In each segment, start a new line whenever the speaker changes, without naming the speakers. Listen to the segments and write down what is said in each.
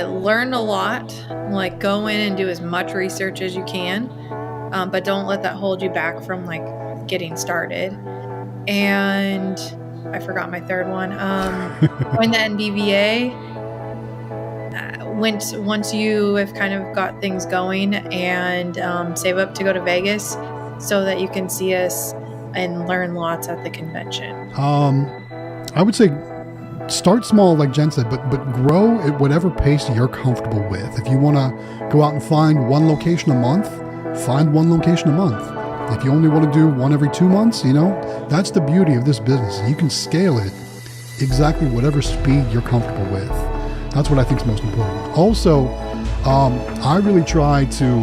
Learn a lot, like go in and do as much research as you can, but don't let that hold you back from like getting started. And I forgot my third one. Join the NBVA. Once you have kind of got things going, and save up to go to Vegas so that you can see us and learn lots at the convention.
I would say start small, like Jen said, but grow at whatever pace you're comfortable with. If you want to go out and find one location a month, find one location a month. If you only want to do one every 2 months, that's the beauty of this business. You can scale it exactly whatever speed you're comfortable with. That's what I think is most important. Also, I really try to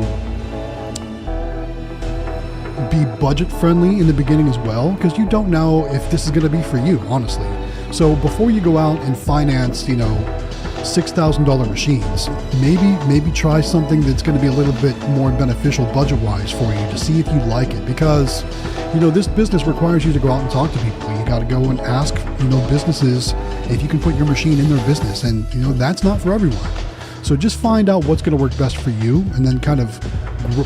be budget friendly in the beginning as well, because you don't know if this is going to be for you, honestly. So before you go out and finance, $6,000 machines, maybe try something that's going to be a little bit more beneficial budget-wise for you to see if you like it, because this business requires you to go out and talk to people. You got to go and ask businesses if you can put your machine in their business, and that's not for everyone. So just find out what's going to work best for you, and then kind of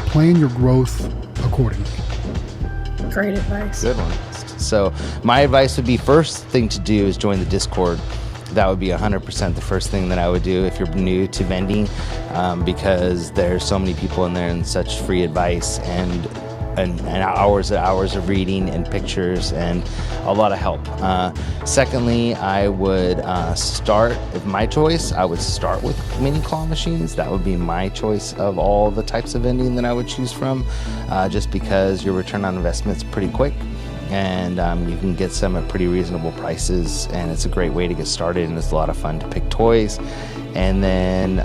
plan your growth accordingly.
Great advice.
Good one. So my advice would be, first thing to do is join the Discord. That would be 100% the first thing that I would do if you're new to vending, because there's so many people in there and such free advice and hours of reading and pictures and a lot of help. Secondly, I would start, if my choice, I would start with mini claw machines. That would be my choice of all the types of vending that I would choose from, just because your return on investment is pretty quick. And you can get some at pretty reasonable prices, and it's a great way to get started, and it's a lot of fun to pick toys. And then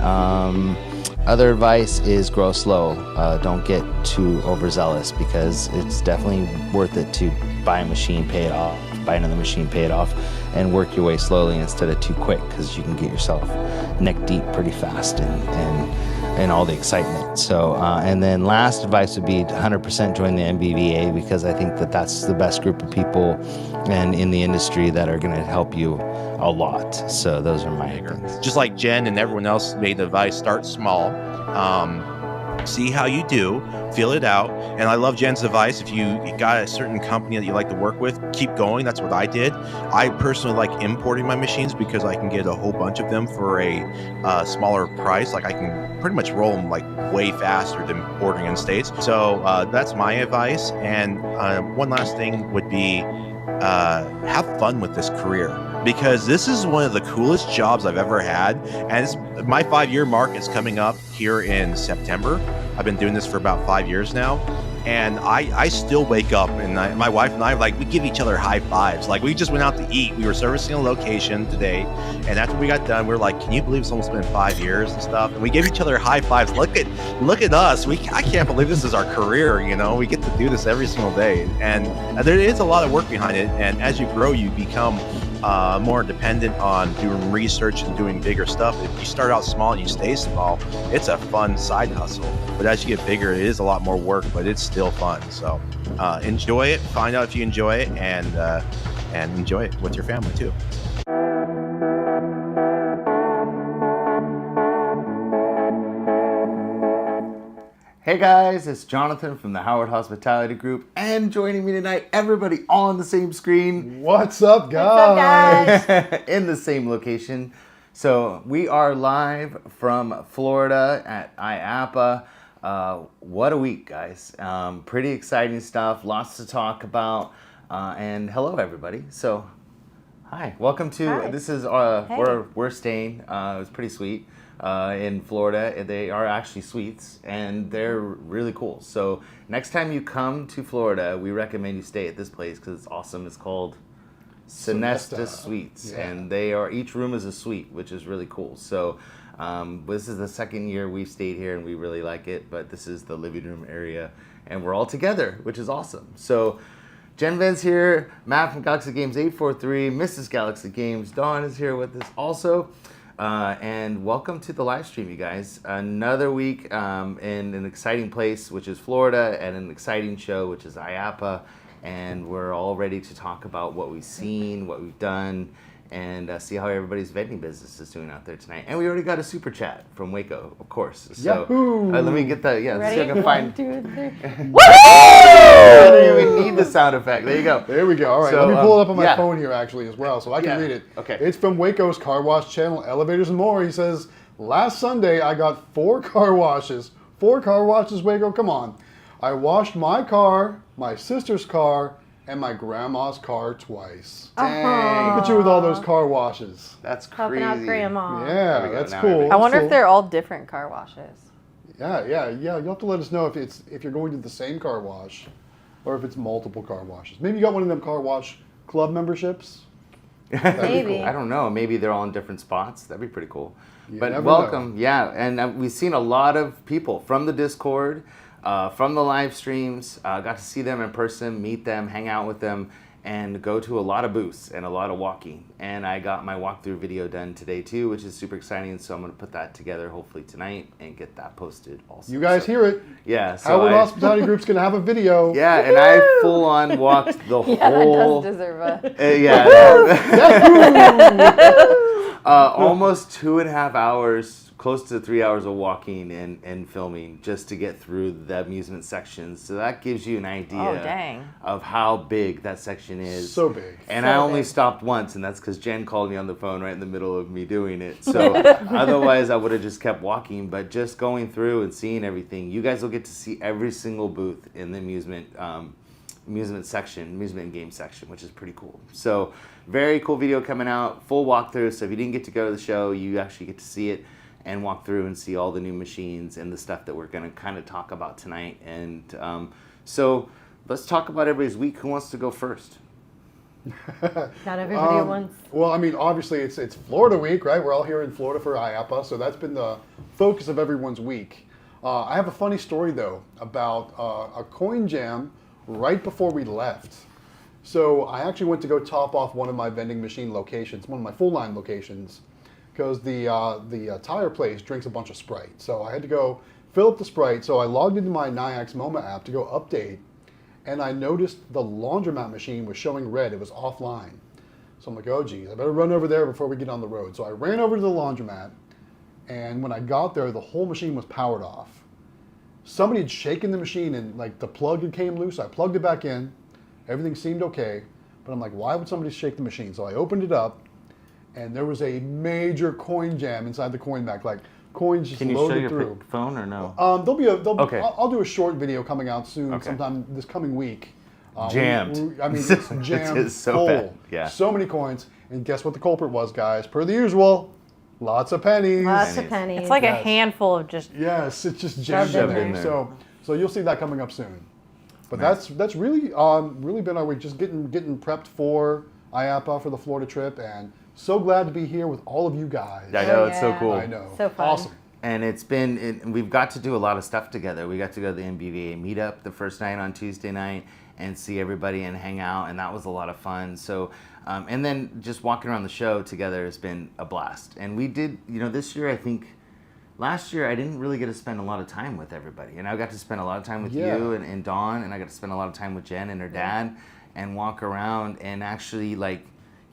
other advice is grow slow. Don't get too overzealous, because it's definitely worth it to buy a machine, pay it off, buy another machine, pay it off, and work your way slowly instead of too quick, because you can get yourself neck deep pretty fast and all the excitement. So, and then last advice would be 100% join the MBVA, because I think that that's the best group of people and in the industry that are going to help you a lot. So those are my things.
Just like Jen and everyone else made the advice, start small. See how you do, feel it out. And I love Jen's advice. If you got a certain company that you like to work with, keep going. That's what I did. I personally like importing my machines because I can get a whole bunch of them for a smaller price. Like I can pretty much roll them like way faster than ordering in States. So that's my advice. And one last thing would be have fun with this career, because this is one of the coolest jobs I've ever had. And my 5-year mark is coming up here in September. I've been doing this for about 5 years now. And I still wake up and my wife and I, like, we give each other high fives. Like, we just went out to eat. We were servicing a location today. And after we got done, we were like, can you believe it's almost been 5 years and stuff? And we gave each other high fives. Look at us. I can't believe this is our career. We get to do this every single day. And there is a lot of work behind it. And as you grow, you become more dependent on doing research and doing bigger stuff. If you start out small and you stay small, it's a fun side hustle. But as you get bigger, it is a lot more work, but it's still fun. So enjoy it, find out if you enjoy it, and enjoy it with your family too.
Hey guys, it's Jonathan from the Howard Hospitality Group, and joining me tonight, everybody on the same screen.
What's up, guys?
What's up, guys?
In the same location. So we are live from Florida at IAAPA. What a week, guys. Pretty exciting stuff, lots to talk about. And hello, everybody. So, hi, welcome to,
Hi.
This is,
Hey.
we're staying, it was pretty sweet. In Florida. They are actually suites, and they're really cool. So next time you come to Florida, we recommend you stay at this place because it's awesome. It's called Sonesta Suites,
yeah.
and they are, each room is a suite, which is really cool. So this is the second year we've stayed here, and we really like it. But this is the living room area, and we're all together, which is awesome. So Jen Vend's here, Matt from Galaxy Games 843, Mrs. Galaxy Games, Dawn is here with us also. And welcome to the live stream, you guys. Another week in an exciting place, which is Florida, and an exciting show, which is IAAPA. and we're all ready to talk about what we've seen, what we've done, and see how everybody's vending business is doing out there tonight. And we already got a super chat from Waco, of course. So
Yahoo!
let me get that. Yeah, let's see if I can find.
1, 2, 3.
I don't even need the sound effect. There you go.
There we go. All right,
So,
let me pull it up on my
yeah.
phone here actually as well, so I can
Yeah.
read it.
Okay.
It's from Waco's Car Wash channel, Elevators and More. He says, last Sunday I got 4 car washes. 4 car washes, Waco, come on. I washed my car, my sister's car, and my grandma's car twice.
Dang.
Look at you with all those car washes.
That's
Helping
crazy.
out grandma.
Yeah,
we go.
that's
Now
cool.
everybody-
I wonder
So-
if they're all different car washes.
Yeah. You'll have to let us know if you're going to the same car wash, or if it's multiple car washes. Maybe you got one of them car wash club memberships. That'd be
Maybe.
cool.
I don't know. Maybe they're all in different spots. That'd be pretty cool.
You
But
never
welcome. Yeah. And we've seen a lot of people from the Discord, from the live streams. Got to see them in person, meet them, hang out with them, and go to a lot of booths and a lot of walking. And I got my walkthrough video done today too, which is super exciting. So I'm going to put that together hopefully tonight and get that posted also.
You guys hear it.
Yeah. So
Howard Hospitality Group's going to have a video.
Yeah, and I full on walked the
Yeah,
whole.
that does deserve a.
Almost 2.5 hours, close to 3 hours of walking and filming just to get through the amusement sections. So that gives you an idea
Oh, dang.
of how big that section is.
So big.
And
So
I only
big.
stopped once, and that's because Jen called me on the phone right in the middle of me doing it. So otherwise, I would have just kept walking. But just going through and seeing everything, you guys will get to see every single booth in the amusement section, amusement and game section, which is pretty cool. So very cool video coming out, full walkthrough. So if you didn't get to go to the show, you actually get to see it and walk through and see all the new machines and the stuff that we're going to kind of talk about tonight. And so let's talk about everybody's week. Who wants to go first?
Not everybody at once.
Well, I mean, obviously it's Florida week, right? We're all here in Florida for IAPA, so that's been the focus of everyone's week. I have a funny story though about a coin jam right before we left. So I actually went to go top off one of my vending machine locations, one of my full line locations, because the tire place drinks a bunch of Sprite. So I had to go fill up the Sprite. So I logged into my Nayax MoMA app to go update, and I noticed the laundromat machine was showing red. It was offline. So I'm like, oh geez, I better run over there before we get on the road. So I ran over to the laundromat, and when I got there, the whole machine was powered off. Somebody had shaken the machine and like the plug had came loose. I plugged it back in. Everything seemed okay. But I'm like, why would somebody shake the machine? So I opened it up, and there was a major coin jam inside the coin bag. Like coins just
Can you show
loaded
your
through.
phone or no?
Okay.
Okay.
I'll do a short video coming out soon,
Okay.
sometime this coming week.
Jammed.
I mean, it's jammed
It is so
full.
bad. Yeah.
So many coins. And guess what the culprit was, guys? Per the usual, lots of pennies.
Lots of pennies.
It's like a
Yes.
handful of just.
Yes, it's just jammed
Shoved
in
in
there.
there.
So you'll see that coming up soon. But
Nice.
that's really really been our week, just getting prepped for IAPA for the Florida trip, and so glad to be here with all of you guys.
I know,
Oh,
it's so
yeah.
cool.
I know.
So fun.
Awesome.
And we've got to do a lot of stuff together. We got to go to the MBVA meetup the first night on Tuesday night and see everybody and hang out, and that was a lot of fun. So, and then just walking around the show together has been a blast. And we did, this year, I think, last year I didn't really get to spend a lot of time with everybody. And I got to spend a lot of time with
Yeah.
you and Dawn, and I got to spend a lot of time with Jen and her dad and walk around and actually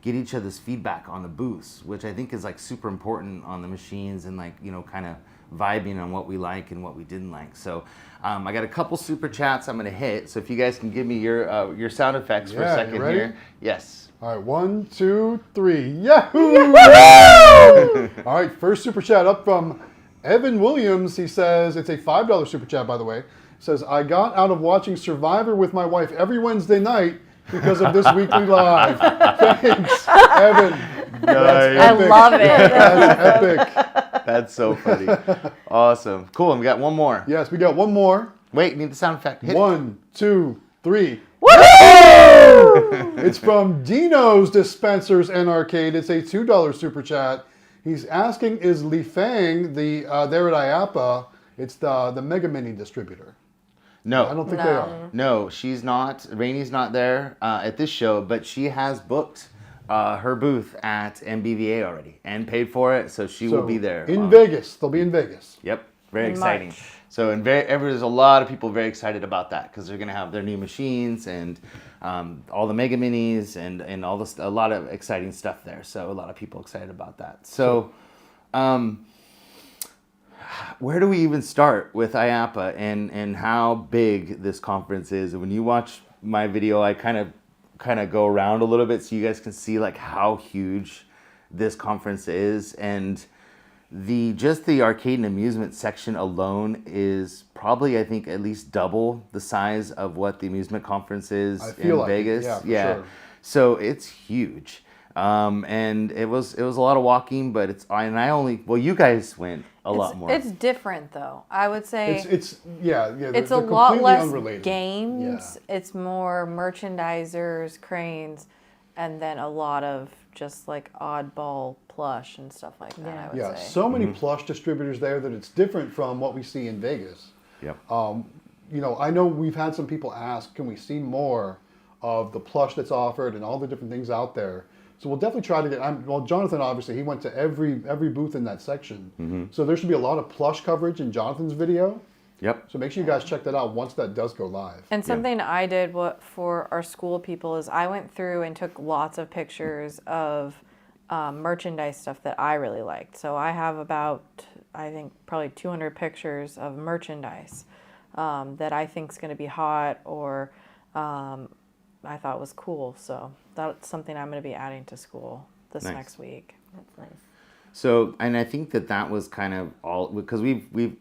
get each other's feedback on the booths, which I think is super important on the machines and kind of vibing on what we like and what we didn't like. So I got a couple super chats I'm gonna hit. So if you guys can give me your sound effects for a
Yeah, you
second
ready?
here. Yes.
All right, 1, 2, 3, Yahoo! All right, first super chat up from Evan Williams. He says, it's a $5 super chat, by the way. Says, I got out of watching Survivor with my wife every Wednesday night because of this weekly live. Thanks, Evan. That's
I
epic.
love it.
That's epic.
That's so funny. Awesome. Cool. And we got one more.
Yes, we got one more.
Wait, need the sound effect. Hit it.
1, 2, 3. It's from Dino's Dispensers and Arcade. It's a $2 super chat. He's asking, is Li Fang there at IAPA? It's the Mega Mini distributor.
No.
I don't think they are.
No, she's not. Rainey's not there at this show, but she has booked her booth at MBVA already and paid for it, so she will be there.
in Vegas. They'll be in Vegas.
Yep, very
In
exciting.
March.
So there's a lot of people very excited about that because they're going to have their new machines and all the Mega Minis and all this, a lot of exciting stuff there. So a lot of people excited about that. So where do we even start with IAAPA and how big this conference is? And when you watch my video, I kind of go around a little bit so you guys can see like how huge this conference is. And just the arcade and amusement section alone is probably, I think, at least double the size of what the amusement conference is in Vegas.
Yeah, for sure.
So it's huge. And it was a lot of walking, but you guys went a lot more.
It's different though. I would say
it's
a lot less
unrelated.
games. Yeah. It's more merchandisers, cranes, and then a lot of just like oddball plush and stuff like that. I would say.
So many plush distributors there that it's different from what we see in Vegas.
Yep.
I know we've had some people ask, can we see more of the plush that's offered and all the different things out there? So we'll definitely try to get. Jonathan obviously he went to every booth in that section. Mm-hmm. So there should be a lot of plush coverage in Jonathan's video.
Yep.
So make sure you guys check that out once that does go live.
And something I did for our school people is I went through and took lots of pictures of merchandise stuff that I really liked. So I have about, I think, probably 200 pictures of merchandise that I think is going to be hot or I thought was cool. So that's something I'm going to be adding to school this next week.
That's nice.
So, and I think that was kind of all, because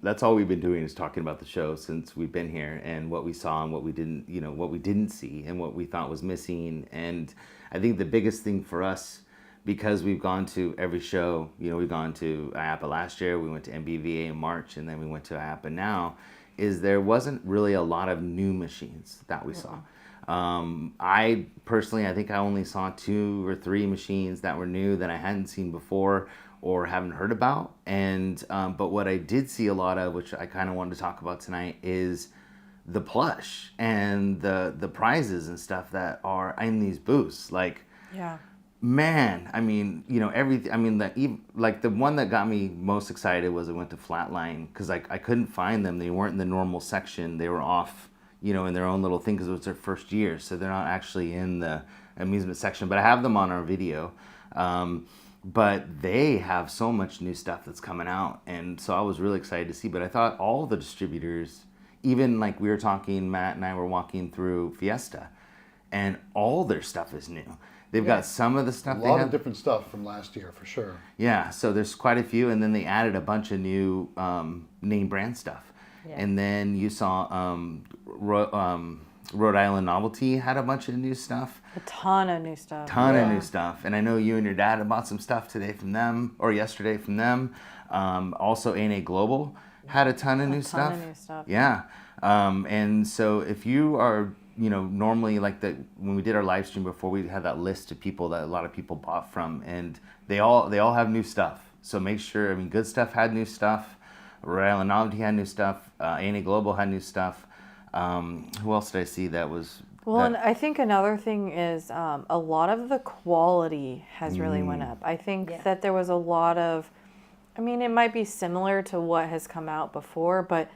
that's all we've been doing is talking about the show since we've been here and what we saw and what we didn't see and what we thought was missing. And I think the biggest thing for us, because we've gone to every show, we've gone to IAAPA last year, we went to MBVA in March, and then we went to IAAPA now, is there wasn't really a lot of new machines that we saw. I personally, I think I only saw 2 or 3 machines that were new that I hadn't seen before or haven't heard about. And but what I did see a lot of, which I kind of wanted to talk about tonight, is the plush and the prizes and stuff that are in these booths. Like, man, I mean, the one that got me most excited was I went to Flatline because I couldn't find them. They weren't in the normal section. They were off, in their own little thing because it was their first year. So they're not actually in the amusement section, but I have them on our video. But they have so much new stuff that's coming out. And so I was really excited to see, but I thought all the distributors, even like we were talking, Matt and I were walking through Fiesta, and all their stuff is new. They've got some of the stuff.
A lot of different stuff from last year, for sure.
Yeah, so there's quite a few, and then they added a bunch of new name brand stuff. Yeah. And then you saw Rhode Island Novelty had a bunch of new stuff.
A ton of new stuff.
Of new stuff. And I know you and your dad have bought some stuff today from them, or yesterday from them. Also, A&A Global had a ton of new stuff. Yeah. And so if you are, normally when we did our live stream before, we had that list of people that a lot of people bought from, and they all have new stuff. So make sure, Good Stuff had new stuff. Rhode Island Novelty had new stuff. A&A Global had new stuff. Who else did I see that was...
Well, and I think another thing is a lot of the quality has really went up. I think that there was a lot of... it might be similar to what has come out before, but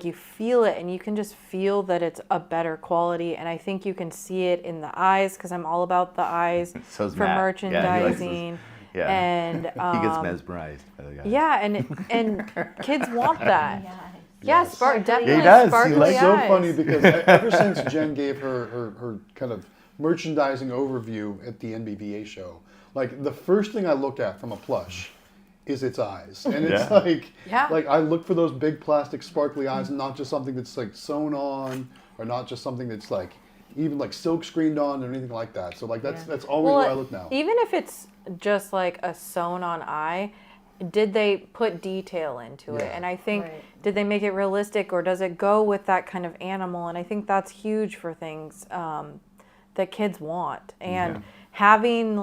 you feel it and you can just feel that it's a better quality. And I think you can see it in the eyes, because I'm all about the eyes for
Matt.
merchandising.
Yeah.
And
he gets mesmerized by the guy.
Yeah, and kids want that. Definitely.
He does.
Sparkly
It's so funny because ever since Jen gave her kind of merchandising overview at the NBVA show, the first thing I look at from a plush is its eyes. And it's I look for those big plastic sparkly eyes, and not just something that's sewn on, or not just something that's even silk screened on or anything like that. So that's always where I look now.
Even if it's just a sewn on eye, did they put detail into it? And I think, did they make it realistic, or does it go with that kind of animal? And I think that's huge for things that kids want. And having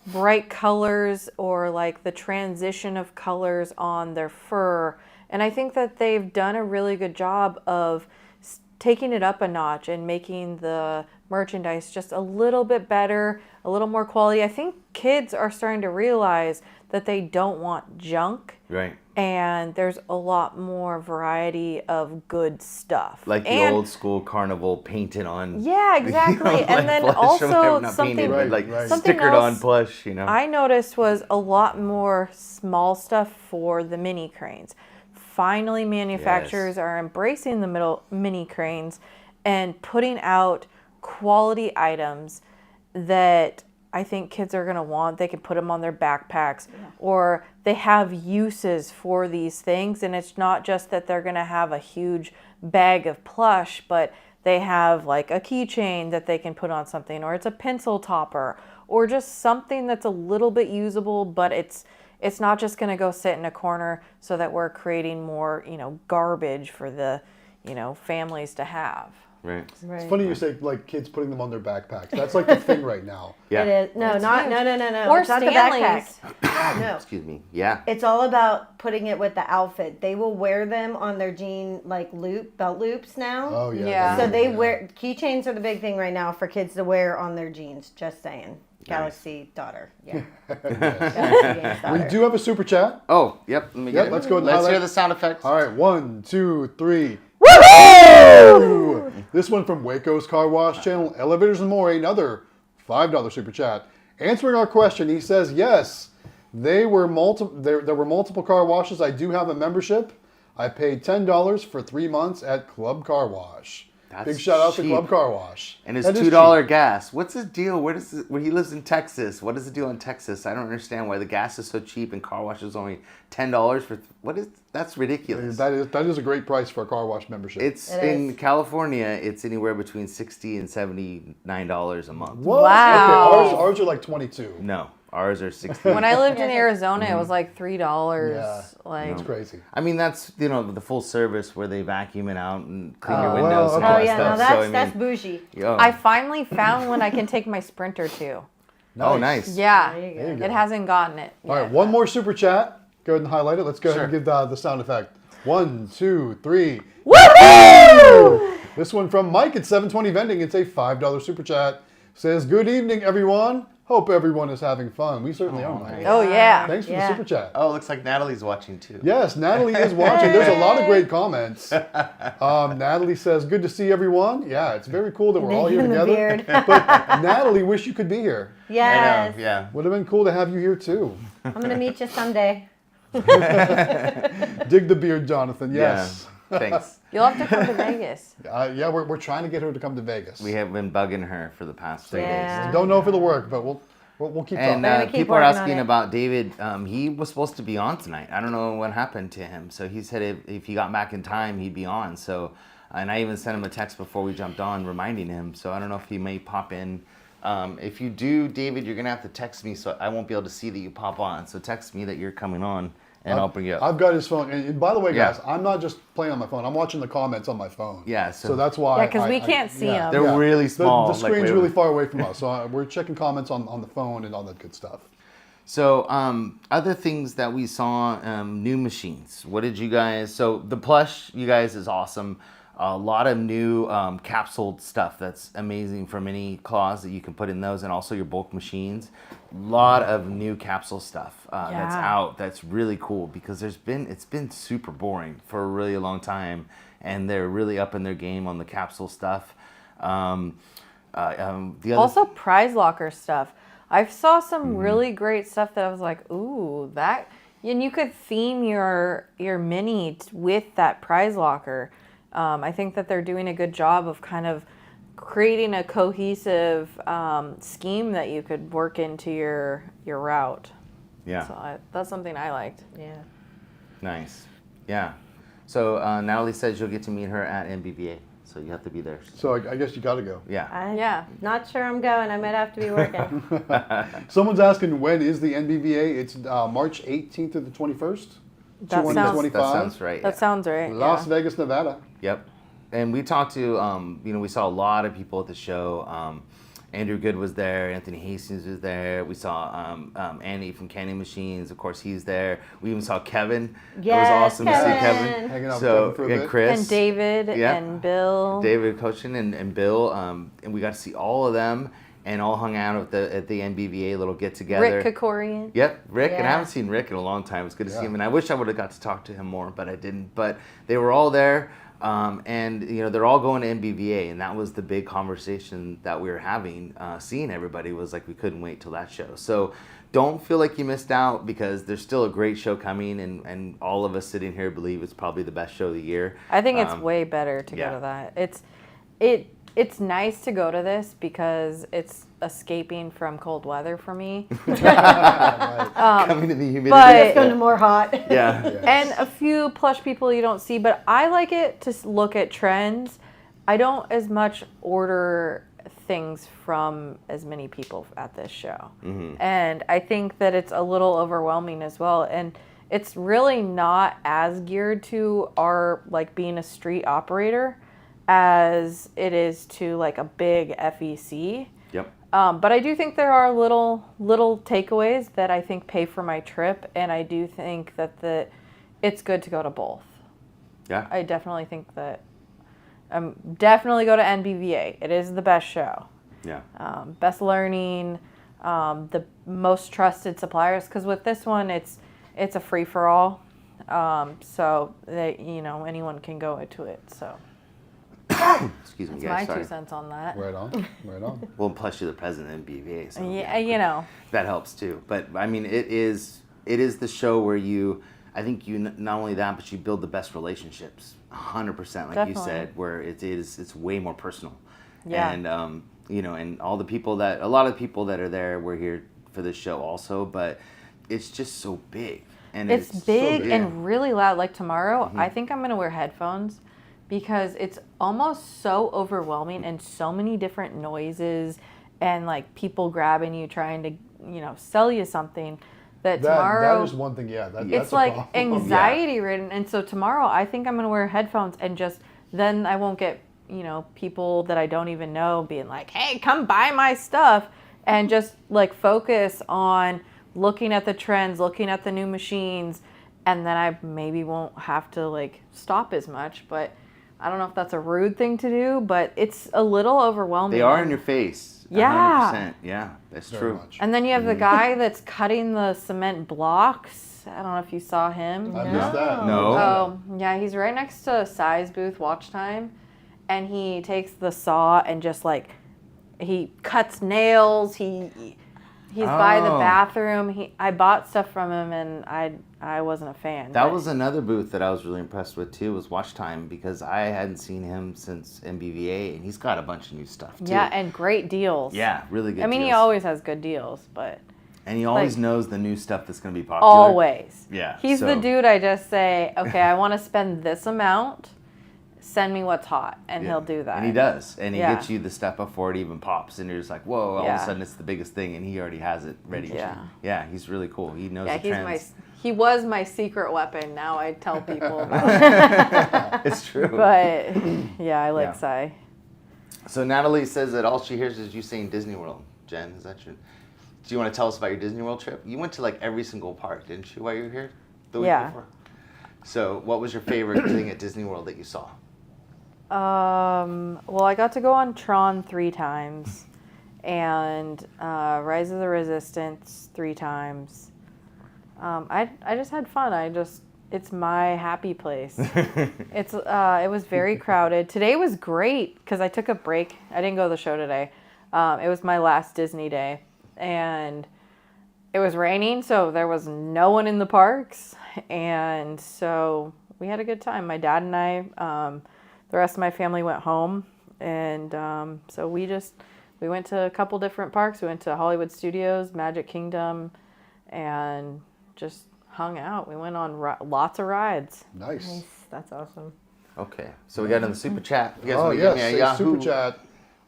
bright colors, or the transition of colors on their fur. And I think that they've done a really good job of taking it up a notch and making the merchandise just a little bit better, a little more quality. I think kids are starting to realize that they don't want junk.
Right.
and there's a lot more variety of good stuff.
Like the old school carnival painted on.
Yeah, exactly.
Like
and then
plush or
also
whatever, not
something,
painted, but like
something
stickered
else
on plush, you know.
I noticed was a lot more small stuff for the mini cranes. Finally, manufacturers are embracing the mini cranes and putting out quality items that I think kids are going to want. They can put them on their backpacks, or they have uses for these things. And it's not just that they're going to have a huge bag of plush, but they have like a keychain that they can put on something, or it's a pencil topper, or just something that's a little bit usable, but it's not just going to go sit in a corner so that we're creating more, garbage for the, families to have.
Right.
It's funny you say like kids putting them on their backpacks. That's like the thing right now.
Yeah.
It is. No.
Or
It's not the
Stanley's.
backpack. No.
Excuse me. Yeah.
It's all about putting it with the outfit. They will wear them on their belt loops now.
Oh yeah.
Yeah.
So they wear keychains are the big thing right now for kids to wear on their jeans. Just saying. Galaxy daughter. Yeah. Galaxy Games daughter.
We do have a super chat.
Oh, yep. Let me get it.
Let's go.
Let's hear the sound effects.
All right, 1, 2, 3. Woohoo! This one from Waco's Car Wash channel, Elevators and More, another $5 super chat. Answering our question, he says, yes, there were multiple car washes. I do have a membership. I paid $10 for 3 months at Club Car Wash.
That's
Big shout out to
cheap.
Club Car Wash.
And his
That is
$2
cheap.
gas. What's his deal? Where he lives in Texas? What is the deal in Texas? I don't understand why the gas is so cheap and car wash is only $10 for. That's ridiculous.
That is a great price for a car wash membership.
It's
It
in
is.
California. It's anywhere between $60 and $79 a month.
What?
Wow.
Okay, ours are like 22.
No, ours are 60.
When I lived in Arizona, it was like $3.
Yeah.
Like,
It's crazy.
I mean, that's the full service where they vacuum it out and clean your
well,
windows and
okay.
all
Oh
that
yeah,
stuff.
no,
So, I
that's
mean,
bougie.
yo.
I finally found one I can take my Sprinter to.
Oh, nice.
Yeah,
There you go.
There you go.
it hasn't gotten it.
All right,
yet.
one more super chat. Go ahead and highlight it. Let's go ahead and
Sure.
give the sound effect. 1, 2, 3.
Woohoo!
This one from Mike at 720 Vending. It's a $5 super chat. Says, good evening, everyone. Hope everyone is having fun. We certainly are, Mike.
Oh yeah.
Thanks for the
Yeah.
super chat.
Oh, looks like Natalie's watching too.
Yes, Natalie is watching. There's a lot of great comments. Natalie says, good to see everyone. Yeah, it's very cool that we're all here
In the
together.
beard.
But Natalie, wish you could be here.
Yes.
I know, yeah.
Would have been cool to have you here too.
I'm gonna meet you someday.
Dig the beard, Jonathan. Yes.
Yeah. Thanks.
You'll have to come to Vegas.
Yeah, we're trying to get her to come to Vegas.
We have been bugging her for the past 3
Yeah.
days.
Don't know if it'll work, but we'll keep
And
talking.
gonna keep
people are
working on
asking
it.
about David. He was supposed to be on tonight. I don't know what happened to him. So he said if he got back in time, he'd be on. So, and I even sent him a text before we jumped on reminding him. So I don't know if he may pop in. If you do, David, you're going to have to text me so I won't be able to see that you pop on. So text me that you're coming on and I'll bring you up.
I've got his phone. And by the way,
Yeah.
guys, I'm not just playing on my phone. I'm watching the comments on my phone.
Yeah,
So
so-
that's why.
Yeah, 'cause we can't see 'em.
They're really small,
The
like
screen's
way
really
over-
far away from us. So we're checking comments on the phone and all that good stuff.
So, other things that we saw, new machines. What did you guys? So the plush, you guys, is awesome. A lot of new capsuled stuff that's amazing for mini claws that you can put in those, and also your bulk machines. A lot of new capsule stuff that's
Yeah.
out. That's really cool because it's been super boring for a really long time, and they're really up in their game on the capsule stuff. The other
Also, prize locker stuff. I saw some really great stuff that I was like, ooh, that. And you could theme your mini with that prize locker. I think that they're doing a good job of kind of creating a cohesive scheme that you could work into your route.
yeah.
So that's something I liked.
Yeah.
Nice. Yeah. So Natalie says you'll get to meet her at NBVA. So you have to be there.
So I guess you got to go.
Yeah.
Yeah.
Not sure I'm going. I might have to be working.
Someone's asking when is the NBVA? It's March 18th to the 21st.
That sounds-
2025.
That sounds right.
That sounds right.
Las
yeah.
Vegas, Nevada.
Yep. And we talked to, we saw a lot of people at the show. Andrew Good was there. Anthony Hastings was there. We saw Andy from Candy Machines. Of course, he's there. We even saw Kevin. It
Yes,
was awesome to see
Kevin.
Kevin.
Hanging out with
So,
Kevin for a
and
bit.
Chris.
And David
Yeah.
and Bill.
David Cochin and Bill. And we got to see all of them. and all hung out at the NBVA little get together.
Rick Kokorian.
Yep, Rick, and I
Yeah.
haven't seen Rick in a long time. It's good to see him, and I wish I would have got to talk to him more, but I didn't. But they were all there, and they're all going to NBVA, and that was the big conversation that we were having. Seeing everybody was like we couldn't wait till that show. So don't feel like you missed out because there's still a great show coming, and all of us sitting here believe it's probably the best show of the year.
I think it's way better to go to that. It's nice to go to this because it's escaping from cold weather for me.
Coming to the humidity.
but-
It's going to more hot.
Yeah.
And a few plush people you don't see, but I like it to look at trends. I don't as much order things from as many people at this show. And I think that it's a little overwhelming as well. And it's really not as geared to our like being a street operator as it is to like a big FEC.
Yep.
But I do think there are little takeaways that I think pay for my trip, and I do think that it's good to go to both.
Yeah.
I definitely think that definitely go to NBVA. It is the best show.
Yeah.
Best learning, the most trusted suppliers. Because with this one, it's a free for all. So that anyone can go to it. So
Excuse me,
that's
guys.
my
Sorry.
2 cents on that.
Right on. Right on.
Well, plus you're the president of BVA, so
Yeah,
that helps too. But I mean, it is the show where I think you not only that, but you build the best relationships, 100%, like
Definitely.
you said, where it's way more personal.
Yeah.
And and a lot of the people that are there were here for this show also, but it's just so big. And
it's big
so big.
and really loud. Like tomorrow, I think I'm going to wear headphones because it's almost so overwhelming and so many different noises and like people grabbing you trying to, sell you something that tomorrow.
That is one thing, yeah. That's
It's
a
like
problem.
anxiety ridden. And so tomorrow I think I'm going to wear headphones and then I won't get, people that I don't even know being like, hey, come buy my stuff, and just like focus on looking at the trends, looking at the new machines. And then I maybe won't have to like stop as much, but I don't know if that's a rude thing to do, but it's a little overwhelming.
They are in your face.
Yeah.
100%. Yeah, that's
Very
true.
much.
And then you have the guy that's cutting the cement blocks. I don't know if you saw him.
I missed that.
No.
Oh, yeah, he's right next to Sai's booth, Watch Time. And he takes the saw and just like, he cuts nails. He's by the bathroom. I bought stuff from him and I wasn't a fan.
That was another booth that I was really impressed with too, was Watch Time, because I hadn't seen him since MBVA, and he's got a bunch of new stuff too.
Yeah, and great deals.
Yeah, really good
I mean,
deals.
he always has good deals, but
And he always
like-
knows the new stuff that's going to be popular.
always.
Yeah,
He's
so-
the dude I just say, okay, I want to spend this amount. Send me what's hot, and he'll do that.
And he does. And he
Yeah.
gets you the stuff before it even pops. And you're just like, whoa, all of
Yeah.
a sudden it's the biggest thing. And he already has it ready.
Yeah.
Yeah, he's really cool. He knows
Yeah,
the trends.
he was my secret weapon. Now I tell people about it.
It's true.
But yeah, I like
Yeah.
Sai.
So Natalie says that all she hears is you saying Disney World. Jen, is that true? Do you want to tell us about your Disney World trip? You went to like every single park, didn't you, while you were here the week
Yeah.
before? So what was your favorite thing at Disney World that you saw?
Well, I got to go on Tron 3 times, and Rise of the Resistance 3 times. I just had fun. It's my happy place. It was very crowded. Today was great because I took a break. I didn't go to the show today. It was my last Disney day, and it was raining, so there was no one in the parks, and so we had a good time. My dad and I. The rest of my family went home, and so we went to a couple different parks. We went to Hollywood Studios, Magic Kingdom, and just hung out. We went on lots of rides.
Nice.
That's awesome.
Okay, so we got in the super chat. You guys
Oh,
wanna give me a
yes.
Yahoo?
Super chat.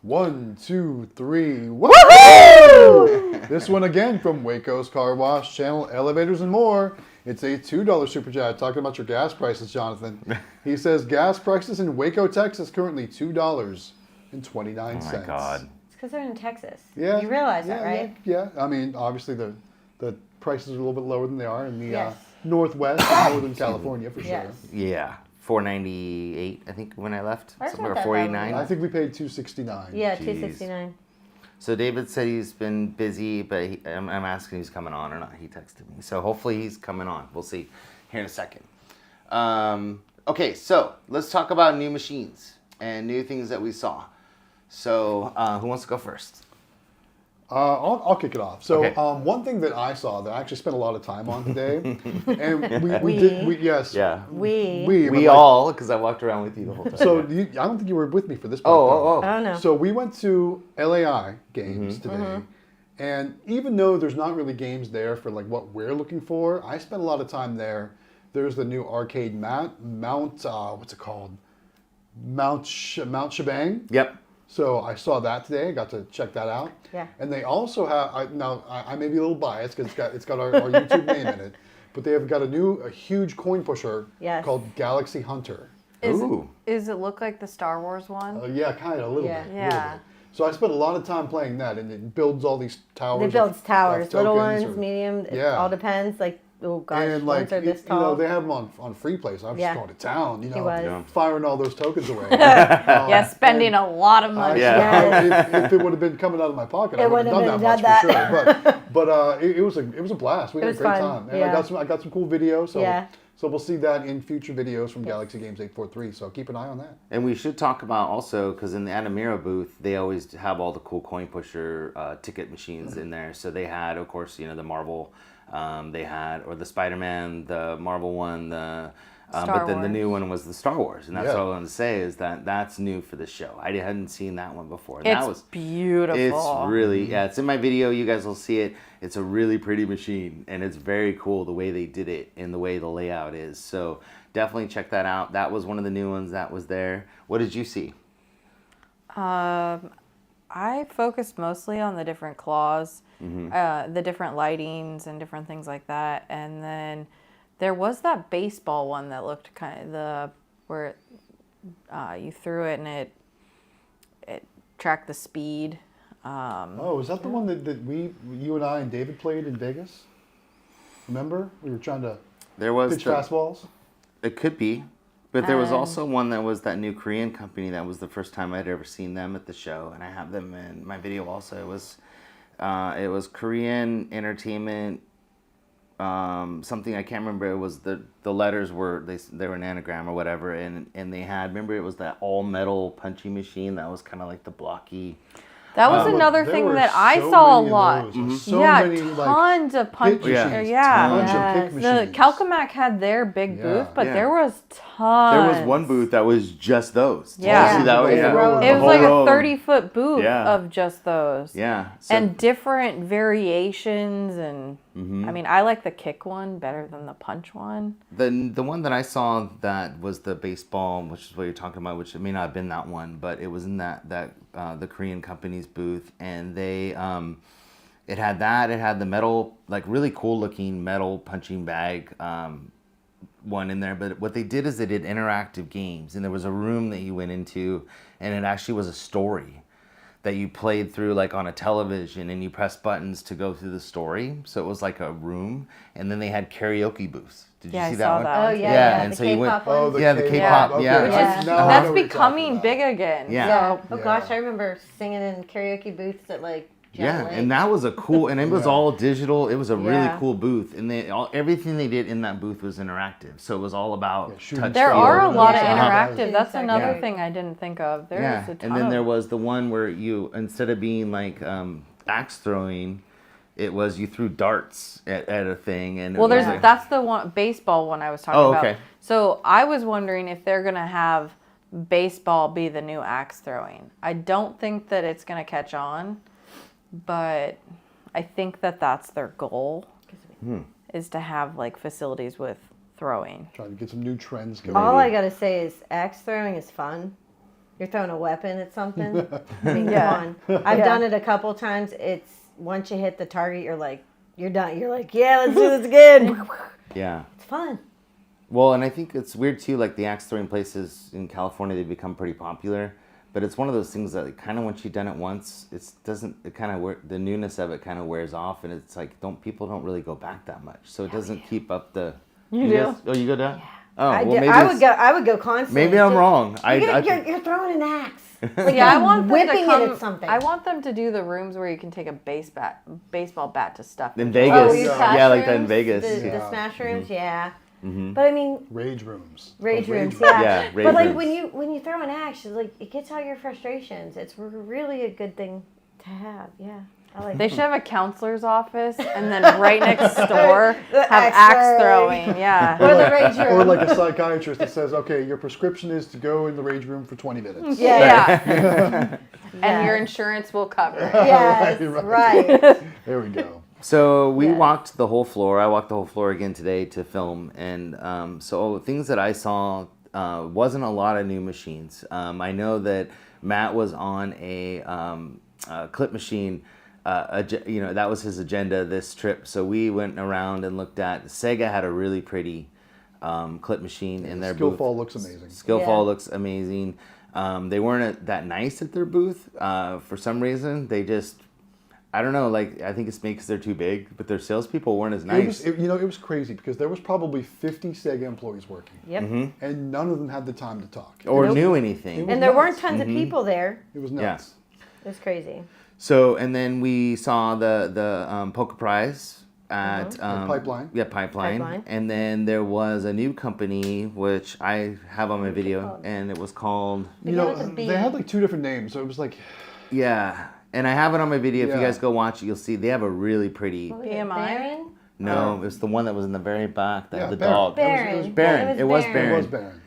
1, 2, 3. Woohoo! This one again from Waco's Car Wash, Channel Elevators and More. It's a $2 super chat talking about your gas prices, Jonathan. He says gas prices in Waco, Texas, currently $2.29.
Oh my God.
It's because they're in Texas.
Yeah,
You realize
yeah,
that, right?
Yeah. I mean, obviously the prices are a little bit lower than they are in the
Yes.
Northwest and Northern California for sure.
Yes.
Yeah, $4.98 I think when I left.
That's
Somewhere
not that
$4.89.
I think we paid $2.69.
Yeah,
Jeez.
$2.69.
So David said he's been busy, but I'm asking if he's coming on or not. He texted me. So hopefully he's coming on. We'll see here in a second. Okay, so let's talk about new machines and new things that we saw. So who wants to go first?
I'll kick it off. So
Okay.
one thing that I saw that I actually spent a lot of time on today, and we did, yes.
Yeah.
We
Because I walked around with you the whole time.
So I don't think you were with me for this part.
Oh.
Oh no.
So we went to LAI games today, and even though there's not really games there for like what we're looking for, I spent a lot of time there. There's the new arcade Mount what's it called? Mount Shebang.
Yep.
So I saw that today. I got to check that out.
Yeah.
And they also have I may be a little biased because it's got our YouTube name in it, but they have got a huge coin pusher called Galaxy Hunter.
Is it look like the Star Wars one?
Yeah, kind of a little
Yeah.
bit.
Yeah.
A little bit. So I spent a lot of time playing that, and it builds all these towers.
It builds towers,
of
little
tokens
ones,
or-
medium. It
Yeah.
all depends. Like, oh gosh,
And
ones are this tall.
they have them on free play, so I'm just going to town,
He was.
Yeah.
firing all those tokens away.
Yeah, spending a lot of money.
If it would have been coming out of my pocket, I would have done that much for sure. But it was a blast. We had a
was
great
fun.
time, and
Yeah.
I got some cool videos. So
Yeah.
so we'll see that in future videos from Galaxy Games 843. So keep an eye on that.
And we should talk about also, because in the Animira booth, they always have all the cool coin pusher ticket machines in there. So they had, of course, the Marvel, they had, or the Spider-Man, the Marvel one, but then the new one was the Star Wars. And that's what I wanted to say is that's new for the show. I hadn't seen that one before. And that was
beautiful.
It's really, it's in my video. You guys will see it. It's a really pretty machine, and it's very cool the way they did it and the way the layout is. So definitely check that out. That was one of the new ones that was there. What did you see?
I focused mostly on the different claws, the different lightings and different things like that. And then there was that baseball one that looked kind of where you threw it and it tracked the speed.
Is that the one that you and I and David played in Vegas? Remember? We were trying to pitch fastballs?
It could be. But there was also one that was that new Korean company. That was the first time I'd ever seen them at the show. And I have them in my video also. It was Korean Entertainment, something I can't remember. It was the letters were, they were an anagram or whatever. And they had, remember it was that all metal punching machine that was kind of like the blocky.
That was another thing that I saw a lot. Tons of punch machines. The Calcamac had their big booth, but there was tons.
There was one booth that was just those.
Yeah.
See that one?
It was like a 30-foot booth of just those.
Yeah.
And different variations and I mean, I like the kick one better than the punch one.
The one that I saw that was the baseball, which is what you're talking about, which it may not have been that one, but it was in that the Korean company's booth, and they it had the metal, like really cool looking metal punching bag one in there. But what they did is they did interactive games, and there was a room that you went into, and it actually was a story that you played through like on a television, and you press buttons to go through the story. So it was like a room, and then they had karaoke booths. Did you see that one?
Oh yeah.
And
the
so you went.
K-pop one.
The K-pop.
Okay.
Yeah.
That's becoming big again.
Yeah.
Oh gosh, I remember singing in karaoke booths at like John Lake.
And that was a cool, and it was all digital. It was a really cool booth, and everything they did in that booth was interactive. So it was all about touch.
There
feel.
are a lot of
Yeah.
interactive. That's another thing I didn't think of. There's a ton
And then
of...
there was the one where you, instead of being like axe throwing, it was you threw darts at a thing. And
that's the one baseball one I was talking about.
Okay.
So I was wondering if they're gonna have baseball be the new axe throwing. I don't think that it's gonna catch on, but I think that that's their goal, is to have like facilities with throwing.
Trying to get some new trends going.
All I gotta say is axe throwing is fun. You're throwing a weapon at something. I mean, come on. I've done it a couple times. It's once you hit the target, you're done. You're like, yeah, let's do this again.
Yeah.
It's fun.
Well, and I think it's weird too, like the axe throwing places in California, they've become pretty popular. But it's one of those things that kind of once you've done it once, the newness of it kind of wears off, and it's like people don't really go back that much. So it doesn't keep up the.
You do?
Oh, you go down? Oh,
I
well, maybe
I would go constantly.
maybe I'm wrong.
You're throwing an axe. Like
Yeah, I want them
whipping
to come,
it at something.
I want them to do the rooms where you can take a baseball bat to stuff.
In
into.
Vegas.
Oh, you
Yeah, like that in
rooms?
Vegas.
The smash rooms, yeah.
Mm-hmm.
But I mean,
Rage rooms.
rage rooms,
rooms.
yeah.
Yeah, rage
But like
rooms.
when you throw an axe, it's like it gets out your frustrations. It's really a good thing to have. Yeah, I like.
They should have a counselor's office, and then right next door
The
have
axe
axe
throwing.
throwing. Yeah.
Or the rage room.
Or like a psychiatrist that says, okay, your prescription is to go in the rage room for 20 minutes.
Yeah. And your insurance will cover it.
Yes, right.
There we go.
So we
Yes.
walked the whole floor. I walked the whole floor again today to film, and so things that I saw wasn't a lot of new machines. I know that Matt was on a clip machine. That was his agenda this trip. So we went around and looked at. Sega had a really pretty clip machine in their booth.
Skillfall looks amazing.
Skillfall looks amazing. They weren't that nice at their booth for some reason. They just, I don't know, like, I think it's because they're too big, but their salespeople weren't as nice.
It was crazy because there was probably 50 Sega employees working.
Yep.
And none of them had the time to talk.
Or
Nope.
knew anything.
And there weren't
nuts.
tons of people there.
It was nuts.
It was crazy.
So, and then we saw the Poker Prize at
Pipeline.
Yeah, Pipeline. And then there was a new company which I have on my video, and it was called.
You know, they had like 2 different names, so it was like.
Yeah, and I have it on my video. If you
Yeah.
guys go watch it, you'll see they have a really pretty.
PMI?
Baron?
No, it was the one that was in the very back. That
Yeah,
the
Baron.
dog.
Baron.
It was Baron. It was
It
Baron.
was Baron.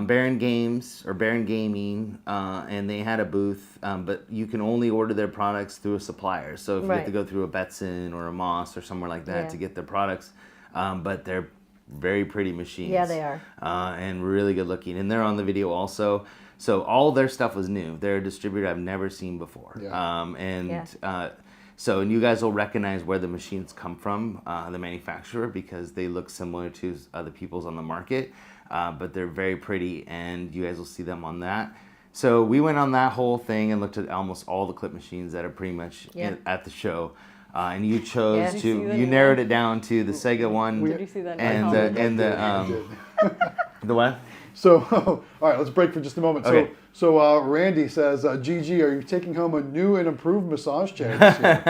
Baron Games or Baron Gaming, and they had a booth, but you can only order their products through a supplier. So if you have to go through a Betson or a Moss or somewhere like that to get their products, but they're very pretty machines.
Yeah, they are.
And really good looking, and they're on the video also. So all their stuff was new. They're a distributor I've never seen before.
Yeah.
So, and you guys will recognize where the machines come from, the manufacturer, because they look similar to other people's on the market. But they're very pretty, and you guys will see them on that. So we went on that whole thing and looked at almost all the clip machines that are pretty much at the show. And you chose you narrowed it down to the Sega one.
Did you see that?
And the what?
So, all right, let's break for just a moment.
Okay.
So Randy says, GG, are you taking home a new and improved massage chair this year?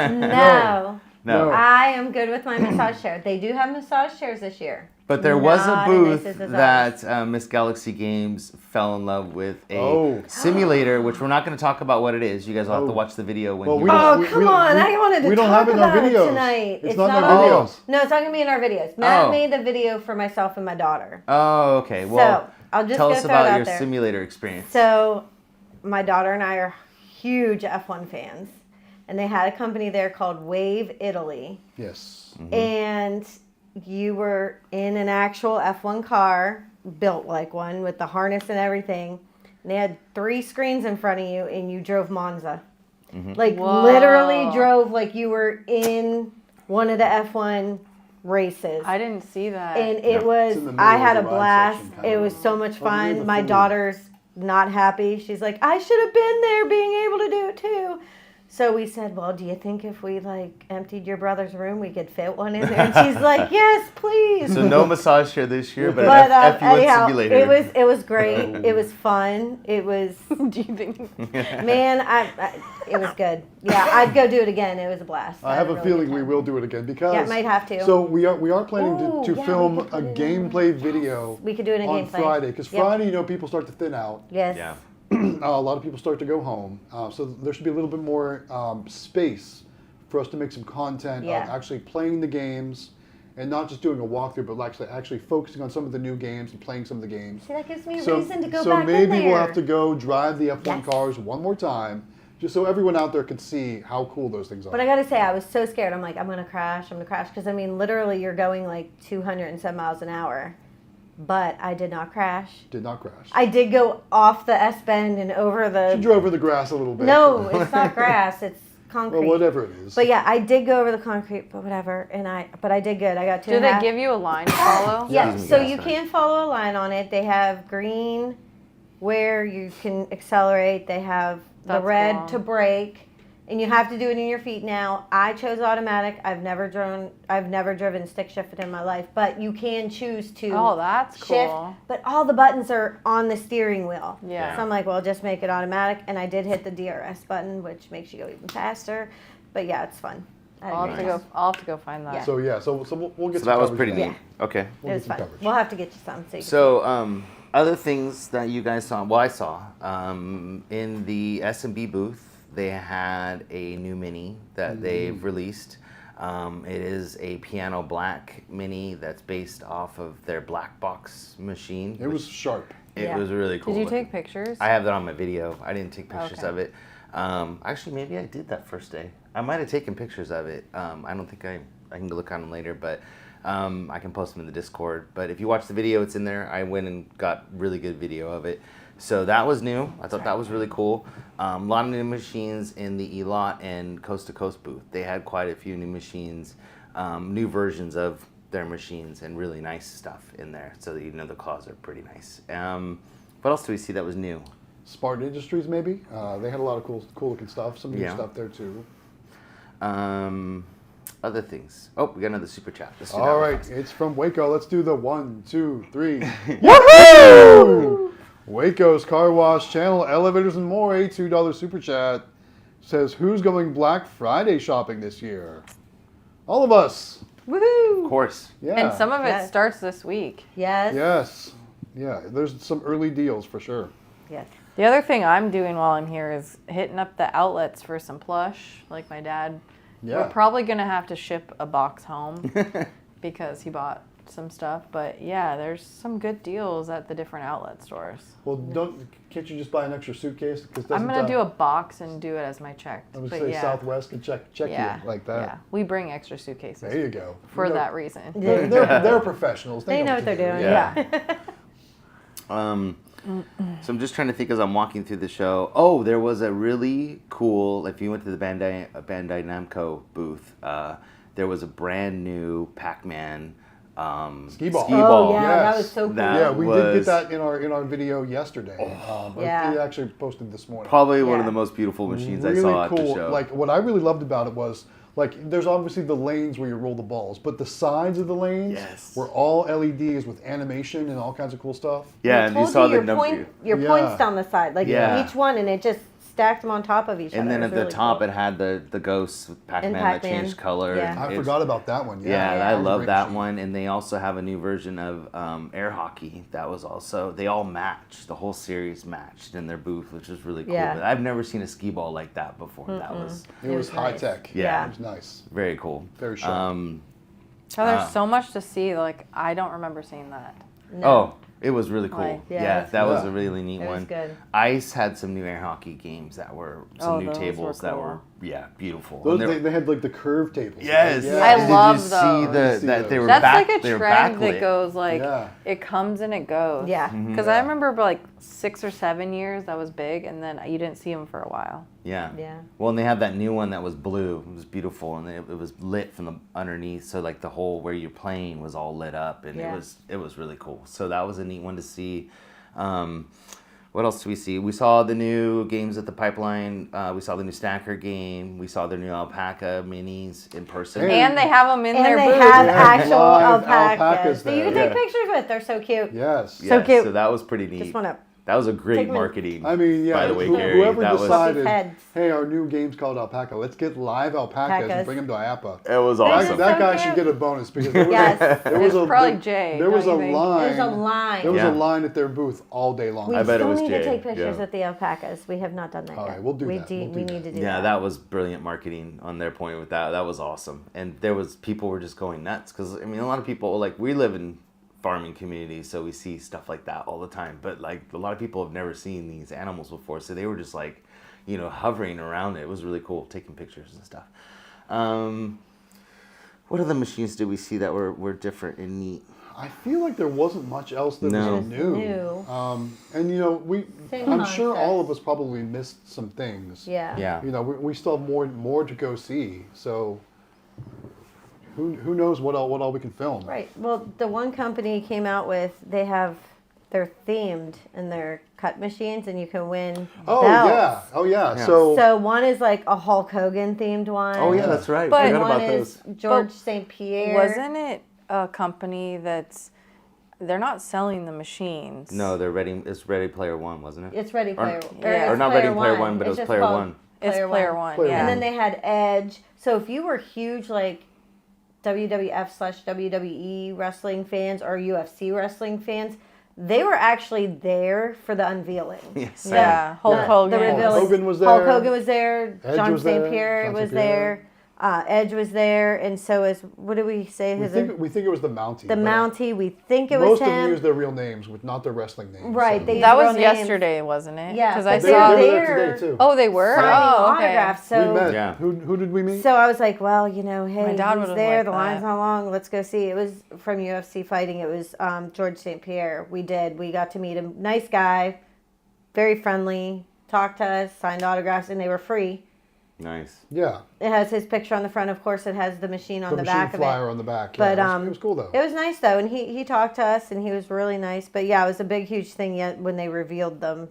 No. I am good with my massage chair. They do have massage chairs this year.
But there was a
Not
booth
as nice as
that Miss Galaxy Games fell in love with a simulator, which we're not going to talk about what it is. You guys will have to watch the video when you
Come on. I wanted to talk about it tonight.
It's not in our videos.
No, it's not going to be in our videos. Matt made the video for myself and my daughter.
Oh, okay. Well,
So, I'll just
tell
go
us
throw it out
about your
there.
simulator experience.
So, my daughter and I are huge F1 fans. And they had a company there called Wave Italy.
Yes.
And you were in an actual F1 car, built like one, with the harness and everything. And they had 3 screens in front of you, and you drove Monza. Like, literally drove like you were in one of the F1 races.
I didn't see that.
And it was, I had a blast. It was so much fun. My daughter's not happy. She's like, I should have been there being able to do it too. So we said, well, do you think if we like emptied your brother's room, we could fit one in there? And she's like, yes, please.
So no massage chair this year, but F1
anyhow,
simulator.
it was great. It was fun. It was.
Do you think?
Man, it was good. Yeah, I'd go do it again. It was a blast.
I have a feeling we will do it again because
I might have to.
So we are planning to film
we could
a
put it
gameplay video.
We could do it in
on
gameplay
Friday because Friday, people start to thin out.
Yes.
Yeah.
A lot of people start to go home, so there should be a little bit more space for us to make some content of actually playing the games and not just doing a walkthrough, but actually focusing on some of the new games and playing some of the games.
See, that gives me a reason to go back
So
in
maybe
there.
we'll have to go drive the F1 cars one more time, just so everyone out there can see how cool those things are.
But I gotta say, I was so scared. I'm like, I'm gonna crash, because I mean, literally, you're going like 207 miles an hour. But I did not crash.
Did not crash.
I did go off the S-bend and over the...
She drove over the grass a little bit.
No, it's not grass. It's concrete.
Well, whatever it is.
But yeah, I did go over the concrete, but whatever. But I did good. I got 2.5.
Do they give you a line to follow?
Yeah, so you can follow a line on it. They have green where you can accelerate. They have the red to brake. And you have to do it in your feet now. I chose automatic. I've never driven stick shifted in my life, but you can choose to
that's
shift.
cool.
But all the buttons are on the steering wheel.
Yeah.
So I'm like, well, just make it automatic. And I did hit the DRS button, which makes you go even faster. But yeah, it's fun.
I'll have to go find that.
Yeah.
So we'll get.
So
some
that was
coverage
pretty
for
neat.
Yeah.
Okay.
It was fun.
coverage.
We'll have to get you some. So, you
So other things that you guys saw, well, I saw in the S&B booth, they had a new mini that they've released. It is a piano black mini that's based off of their black box machine.
It was sharp.
It was really cool.
Did you
looking.
take pictures?
I have that on my video. I didn't take pictures
Okay.
of it. Actually, maybe I did that first day. I might have taken pictures of it. I don't think I can look on them later, but I can post them in the Discord. But if you watch the video, it's in there. I went and got really good video of it. So that was new. I thought that was really cool. A lot of new machines in the E-Lot and Coast to Coast booth. They had quite a few new machines, new versions of their machines, and really nice stuff in there. So you know the claws are pretty nice. What else do we see that was new?
Spartan Industries, maybe. They had a lot of cool looking stuff. Some new stuff there too.
Other things. Oh, we got another super chat. Let's do that
All
one
right,
first.
it's from Waco. Let's do the 1, 2, 3. Woohoo! Waco's Car Wash Channel, Elevators and More, a $2 super chat. Says, who's going Black Friday shopping this year? All of us.
Woohoo!
Of course.
Yeah.
And some of it
Yes.
starts this week.
Yes.
Yes. Yeah, there's some early deals for sure.
Yes.
The other thing I'm doing while I'm here is hitting up the outlets for some plush, like my dad.
Yeah.
We're probably going to have to ship a box home because he bought some stuff. But yeah, there's some good deals at the different outlet stores.
Well, can't you just buy an extra suitcase? Cause
I'm going to do a box and do it as my check.
I would
But
say
yeah.
Southwest can check
Yeah.
you like that.
Yeah, we bring extra suitcases
There you go.
for
You know,
that reason.
They're professionals.
They know what they're
to do.
doing.
Yeah. So I'm just trying to think as I'm walking through the show. Oh, there was a really cool, if you went to the Bandai Namco booth, there was a brand new Pac-Man
Skee ball.
Oh, yeah,
Yes.
that was so cool.
That
Yeah, we did get
was
that in our video yesterday.
Yeah.
It actually posted this morning.
probably one of
Yeah.
the most beautiful machines
Really
I saw
cool.
at the show.
Like what I really loved about it was like there's obviously the lanes where you roll the balls, but the sides of the lanes
Yes.
were all LEDs with animation and all kinds of cool stuff.
yeah,
I
and you
told
saw the
your
number.
your
Yeah.
points down the side, like
Yeah.
each one, and it just stacked them on top of each other.
And then
It
at
was
the
really
top,
cool.
it had the ghosts with Pac-Man that
Pac-Man.
changed color.
Yeah.
and
I
it's-
forgot about that one.
Yeah,
Yeah.
I
That was a
love
great
that
machine.
one. And they also have a new version of air hockey that was also, they all matched. The whole series matched in their booth, which was really cool.
Yeah.
But I've never seen a skee ball like that before. That was
It was
was
high
nice.
tech.
Yeah.
It was nice.
very cool.
Very sharp.
So there's so much to see. Like, I don't remember seeing that.
No.
Oh, it was really cool.
Like,
yeah,
Yeah,
that's
that was
cool.
a really neat
It was
one.
good.
Ice had some new air hockey games that were, some
Oh,
new
those were
tables that
cool.
were, beautiful.
Those,
And
they had like the curved tables. right?
Yes.
Yeah.
I
Did
love
you see
those.
that they were
That's
back,
like
they
a
were
trend
backlit.
that goes like,
Yeah.
it comes and it goes.
Yeah.
Because I remember like 6 or 7 years that was big, and then you didn't see them for a while.
Yeah.
Yeah.
Well, and they had that new one that was blue. It was beautiful, and it was lit from the underneath, so like the whole where you're playing was all lit up, and
Yeah.
it was really cool. So that was a neat one to see. What else do we see? We saw the new games at the Pipeline. We saw the new Stacker game. We saw their new Alpaca minis in person.
And they have them in
And
their
they
booth.
have
Yeah,
actual
live
alpacas
alpacas
that you can
there.
take pictures with. They're so cute.
Yes.
So cute.
So that was pretty neat.
Just want to
That was a great
Take 'em in.
marketing.
I mean, yeah.
By the way, Gary,
whoever
that was-
decided,
Heads.
hey, our new game's called Alpaca. Let's get live alpacas and
Alpacas.
bring them to IAPA.
It was
That-
awesome.
That
so
guy
cute.
should get a bonus because there was
Yes.
there was
It's probably Jay,
There was a
don't you think?
line.
There's a line.
There was
Yeah.
a line at their booth all day long.
We
I bet it
still
was
need
Jay,
to take pictures
yeah.
at the alpacas. We have not done that
All
yet.
right, we'll do
we
that.
Do,
We'll do
we
that.
need to do
Yeah,
that.
that was brilliant marketing on their point with that. That was awesome. And there was people were just going nuts because I mean a lot of people like we live in farming communities, so we see stuff like that all the time. But like a lot of people have never seen these animals before, so they were just like, you know, hovering around it. It was really cool, taking pictures and stuff. What other machines did we see that were different and neat?
I feel like there wasn't much else that
No.
was new.
New.
And you know,
Same
I'm sure
concept.
all of us probably missed some things.
Yeah.
Yeah.
You know, we still have more to go see. So who knows what all we can film?
Right. Well, the one company came out with, they have they're themed and they're cut machines, and you can win
Oh
belts.
yeah.
Yeah.
So one is like a Hulk Hogan themed one.
Oh yeah, that's right.
But
Forgot
One
about
is
those.
George St. Pierre.
Wasn't it a company they're not selling the machines?
No, it's Ready Player One, wasn't it?
It's Ready Player.
yeah.
Or not Ready Player One, but it
It's
was
just
Player
called
One.
It's Player One,
Player
yeah.
And then they had Edge. So if you were huge like WWF/WWE wrestling fans or UFC wrestling fans, they were actually there for the unveiling.
Yes.
Yeah, Hulk Hogan.
The reveal.
Hulk Hogan was there.
Hulk Hogan was there.
Edge
John
was
St.
there.
Pierre
John
was
St. Pierre.
there. Edge was there, and so is what did we say?
We think it was the Mountie.
The
but
Mountie. We think it was
most
him.
of them use their real names, with not their wrestling names.
Right,
So.
they-
That
real
was
names.
yesterday, wasn't it?
Yeah,
Because
but
I
they
They
saw.
were
were
there
there
today too.
Oh, they were.
signing
Oh, okay.
autographs.
We
So
met.
Yeah.
Who did we meet?
So I was like, well, you know, hey,
My dad
he's
would've
there.
liked
The line's
that.
not long. Let's go see. It was from UFC fighting. It was George St. Pierre. We got to meet him. Nice guy, very friendly. Talked to us, signed autographs, and they were free.
Nice.
Yeah.
It has his picture on the front. Of course, it has the machine on the
machine
back of
flyer
it.
on the back.
But
Yeah, it was cool though.
It was nice though, and he talked to us, and he was really nice. But yeah, it was a big, huge thing. Yet when they revealed them,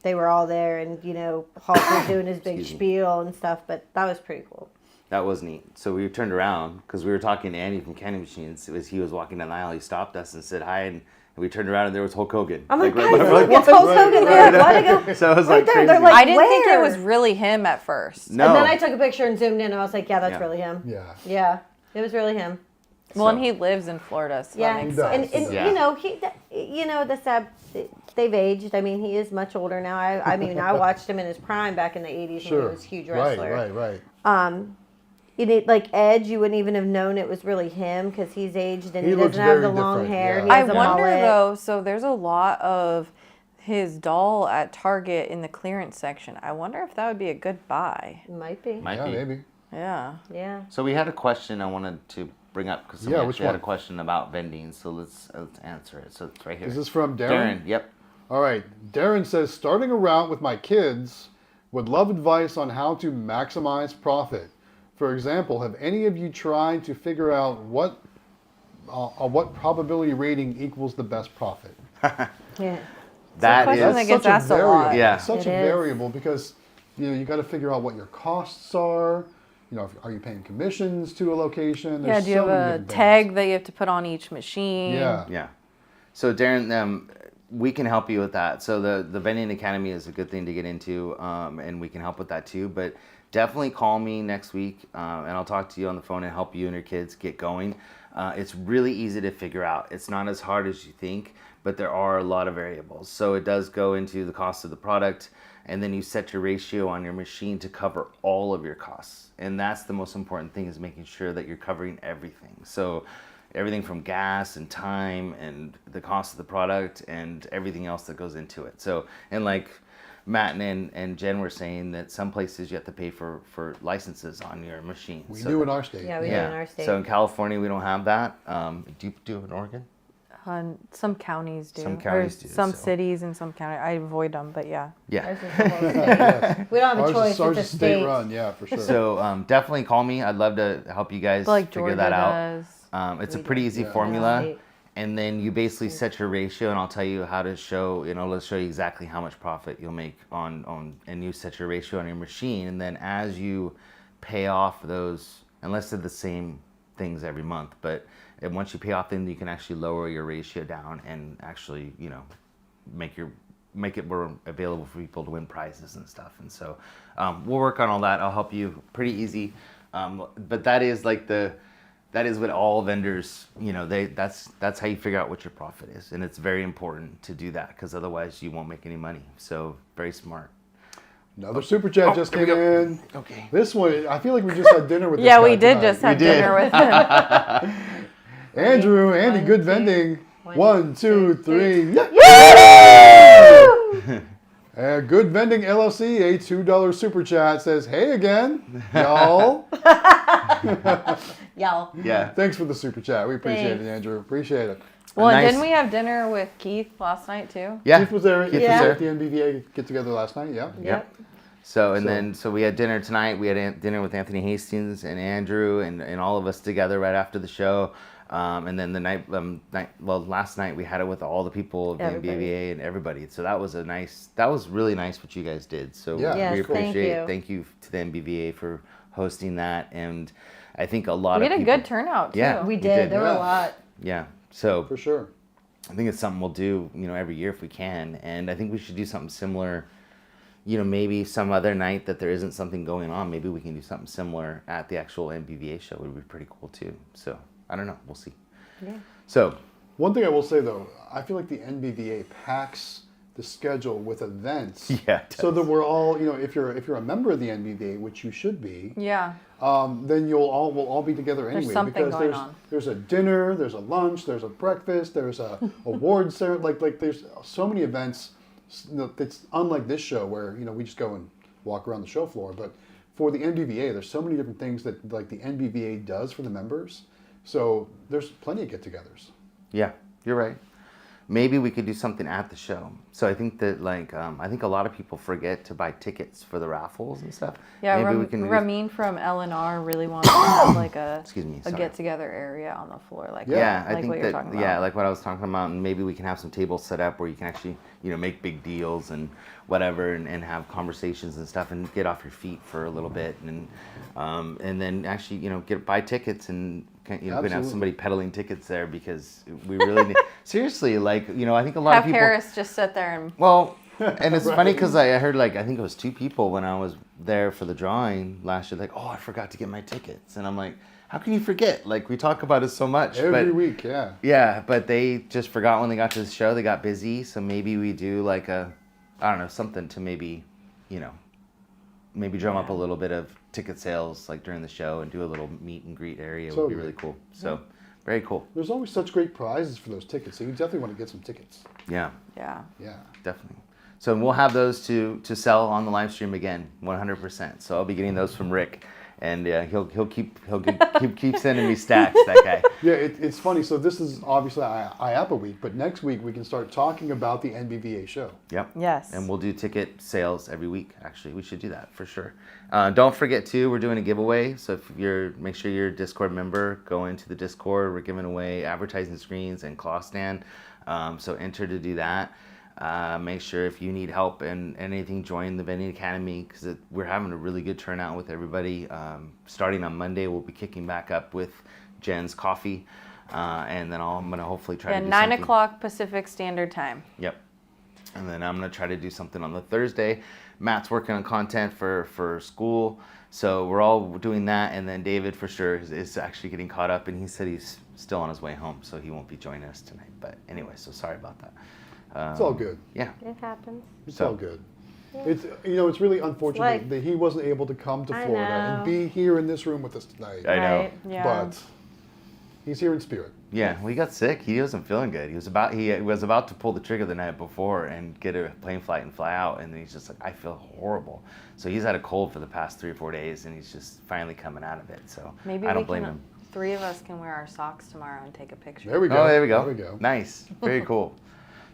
they were all there, and you know, Hulk was doing his big
Excuse me.
spiel and stuff. But that was pretty cool.
That was neat. So we turned around because we were talking to Andy from Candy Machines. He was walking down the aisle. He stopped us and said hi, and we turned around and there was Hulk Hogan.
I'm like,
right-
guys,
we're like,
it's
what?
Hulk Hogan there. Why'd I go?
So it was
Right
like
there.
crazy.
They're like,
I didn't think it
where?
was really him at first.
No.
And then I took a picture and zoomed in, and I was like, yeah, that's
Yeah.
really him.
Yeah.
Yeah, it was really him.
Well, and
So-
he lives in Florida, so
Yeah,
that makes
He does.
sense.
and
Yeah.
you know, the sad, they've aged. I mean, he is much older now. I mean, I watched him in his prime back in the '80s when
Sure.
he was a huge wrestler.
Right.
You need like Edge. You wouldn't even have known it was really him because he's aged and
He
he,
looks
doesn't have the
very
long
different,
hair.
yeah.
He
I
has a
wonder
mullet.
though. So there's a lot of his doll at Target in the clearance section. I wonder if that would be a good buy.
Might be.
Might
Yeah,
be.
maybe.
Yeah.
Yeah.
So we had a question I wanted to bring up because
Yeah,
somebody
which
actually had a
one?
question about vending. So let's answer it. So it's right here.
Is this from Darren?
Darren? Yep.
All right. Darren says, starting a route with my kids, would love advice on how to maximize profit. For example, have any of you tried to figure out what probability rating equals the best profit?
Yeah.
That
question
is
that gets
such
asked a
variable.
lot.
Yeah.
It's such
It
a
is.
variable because you got to figure out what your costs are. You know, are you paying commissions to a location?
Yeah.
There's
Do you
so
have
many
a
different things.
tag that you have to put on each machine?
Yeah.
Yeah. So Darren, we can help you with that. So the Vending Academy is a good thing to get into, and we can help with that too. But definitely call me next week, and I'll talk to you on the phone and help you and your kids get going. It's really easy to figure out. It's not as hard as you think, but there are a lot of variables. So it does go into the cost of the product, and then you set your ratio on your machine to cover all of your costs. And that's the most important thing, is making sure that you're covering everything. So everything from gas and time and the cost of the product and everything else that goes into it. So, and like Matt and Jen were saying, that some places you have to pay for licenses on your machine.
We
So
do in our state.
Yeah, we do in our state.
So in California, we don't have that. Do you do it in Oregon?
Some counties do.
Some counties do,
Some
so.
cities and some counties. I avoid them, but yeah.
Yeah.
Ours is the whole state. We don't have a choice.
Ours
It's
is
a
state
state.
run, yeah, for sure.
So definitely call me. I'd love to help you guys
But like
figure
Georgia
that out.
does.
It's a pretty easy
Yeah.
formula.
State.
And then you basically set your ratio, and I'll tell you how to show, let's show you exactly how much profit you'll make and you set your ratio on your machine. And then as you pay off those, unless they're the same things every month, but once you pay off, then you can actually lower your ratio down and actually, make it more available for people to win prizes and stuff. And so we'll work on all that. I'll help you. Pretty easy. But that is what all vendors, that's how you figure out what your profit is. And it's very important to do that, because otherwise you won't make any money. So very smart.
Another super chat just
here
came
we go.
in.
Okay.
This one, I feel like we just had dinner with this
Yeah,
guy
we did
tonight.
just have
We did.
dinner with him.
Andrew, Andy,
One,
good
two.
vending.
One,
1, 2,
two,
3. Good Vending LLC, a $2 super chat, says, hey again, y'all.
Y'all.
Yeah.
Thanks for the super chat. We appreciate
Thanks.
it, Andrew. Appreciate it.
Well, and
Nice.
didn't we have dinner with Keith last night too?
Yeah.
Keith was there
Keith
Yeah.
was
at
there.
the NBVA get together last night, yeah.
Yep. So we had dinner tonight. We had dinner with Anthony Hastings and Andrew and all of us together right after the show. And then last night we had it with all the people of the NBVA and everybody. So that was really nice what you guys did. So we appreciate it. Thank you to the NBVA for hosting that. And I think a lot of people.
We had a good turnout too.
Yeah,
we did. There were a lot.
Yeah. So
For sure.
I think it's something we'll do, every year if we can. And I think we should do something similar. Maybe some other night that there isn't something going on, maybe we can do something similar at the actual NBVA show. It would be pretty cool too. So I don't know. We'll see.
Yeah.
So
one thing I will say though, I feel like the NBVA packs the schedule with events.
Yeah.
So that we're all, if you're a member of the NBVA, which you should be.
Yeah.
Then we'll all be together anyway.
There's something
because
going on.
There's a dinner, there's a lunch, there's a breakfast, there's a awards ceremony. Like there's so many events. It's unlike this show where we just go and walk around the show floor. But for the NBVA, there's so many different things that like the NBVA does for the members. So there's plenty of get-togethers.
Yeah, you're right. Maybe we could do something at the show. So I think that I think a lot of people forget to buy tickets for the raffles and stuff.
Yeah,
Maybe we can
Ramin from L&R really wants to have like a
sorry.
get-together area on the floor. Like
I think
what you're talking about.
Yeah, like what I was talking about, and maybe we can have some tables set up where you can actually make big deals and whatever, and have conversations and stuff, and get off your feet for a little bit, and then actually buy tickets, and we can have somebody peddling tickets there, because we really need, seriously, I think a lot of people
Harris just sit there and
and it's funny because I heard I think it was 2 people when I was there for the drawing last year, I forgot to get my tickets, and I'm like, how can you forget? We talk about it so much.
Every week, yeah.
Yeah, but they just forgot when they got to the show. They got busy, so maybe we do something to maybe drum up a little bit of ticket sales during the show, and do a little meet and greet area. Would be really cool. So, very cool.
There's always such great prizes for those tickets, so you definitely want to get some tickets.
Yeah.
Yeah.
Definitely. So we'll have those to sell on the live stream again, 100%. So I'll be getting those from Rick, and he'll keep sending me stacks. That guy.
Yeah, it's funny. So this is obviously IAPA week, but next week we can start talking about the NBVA show.
Yep.
Yes.
And we'll do ticket sales every week. Actually, we should do that for sure. Don't forget too, we're doing a giveaway. So make sure you're a Discord member. Go into the Discord. We're giving away advertising screens and cloth stand. So enter to do that. Make sure if you need help and anything, join the Vending Academy, because we're having a really good turnout with everybody. Starting on Monday, we'll be kicking back up with Jen's coffee, and then I'm going to hopefully try to do
9 o'clock Pacific Standard Time.
Yep. And then I'm going to try to do something on the Thursday. Matt's working on content for school, so we're all doing that. And then David, for sure, is actually getting caught up, and he said he's still on his way home, so he won't be joining us tonight. But anyway, so sorry about that.
It's all good.
Yeah.
It happens.
It's all good. Yeah. It's really unfortunate that he wasn't able to come to Florida and be here in this room with us tonight.
I know.
Yeah.
But he's here in spirit.
Yeah, well, he got sick. He wasn't feeling good. He was about to pull the trigger the night before and get a plane flight and fly out, and then he's just like, I feel horrible. So he's had a cold for the past 3 or 4 days, and he's just finally coming out of it. So
maybe
I don't blame him.
3 of us can wear our socks tomorrow and take a picture.
There we go.
Oh, there we go.
There we go.
Nice. Very cool.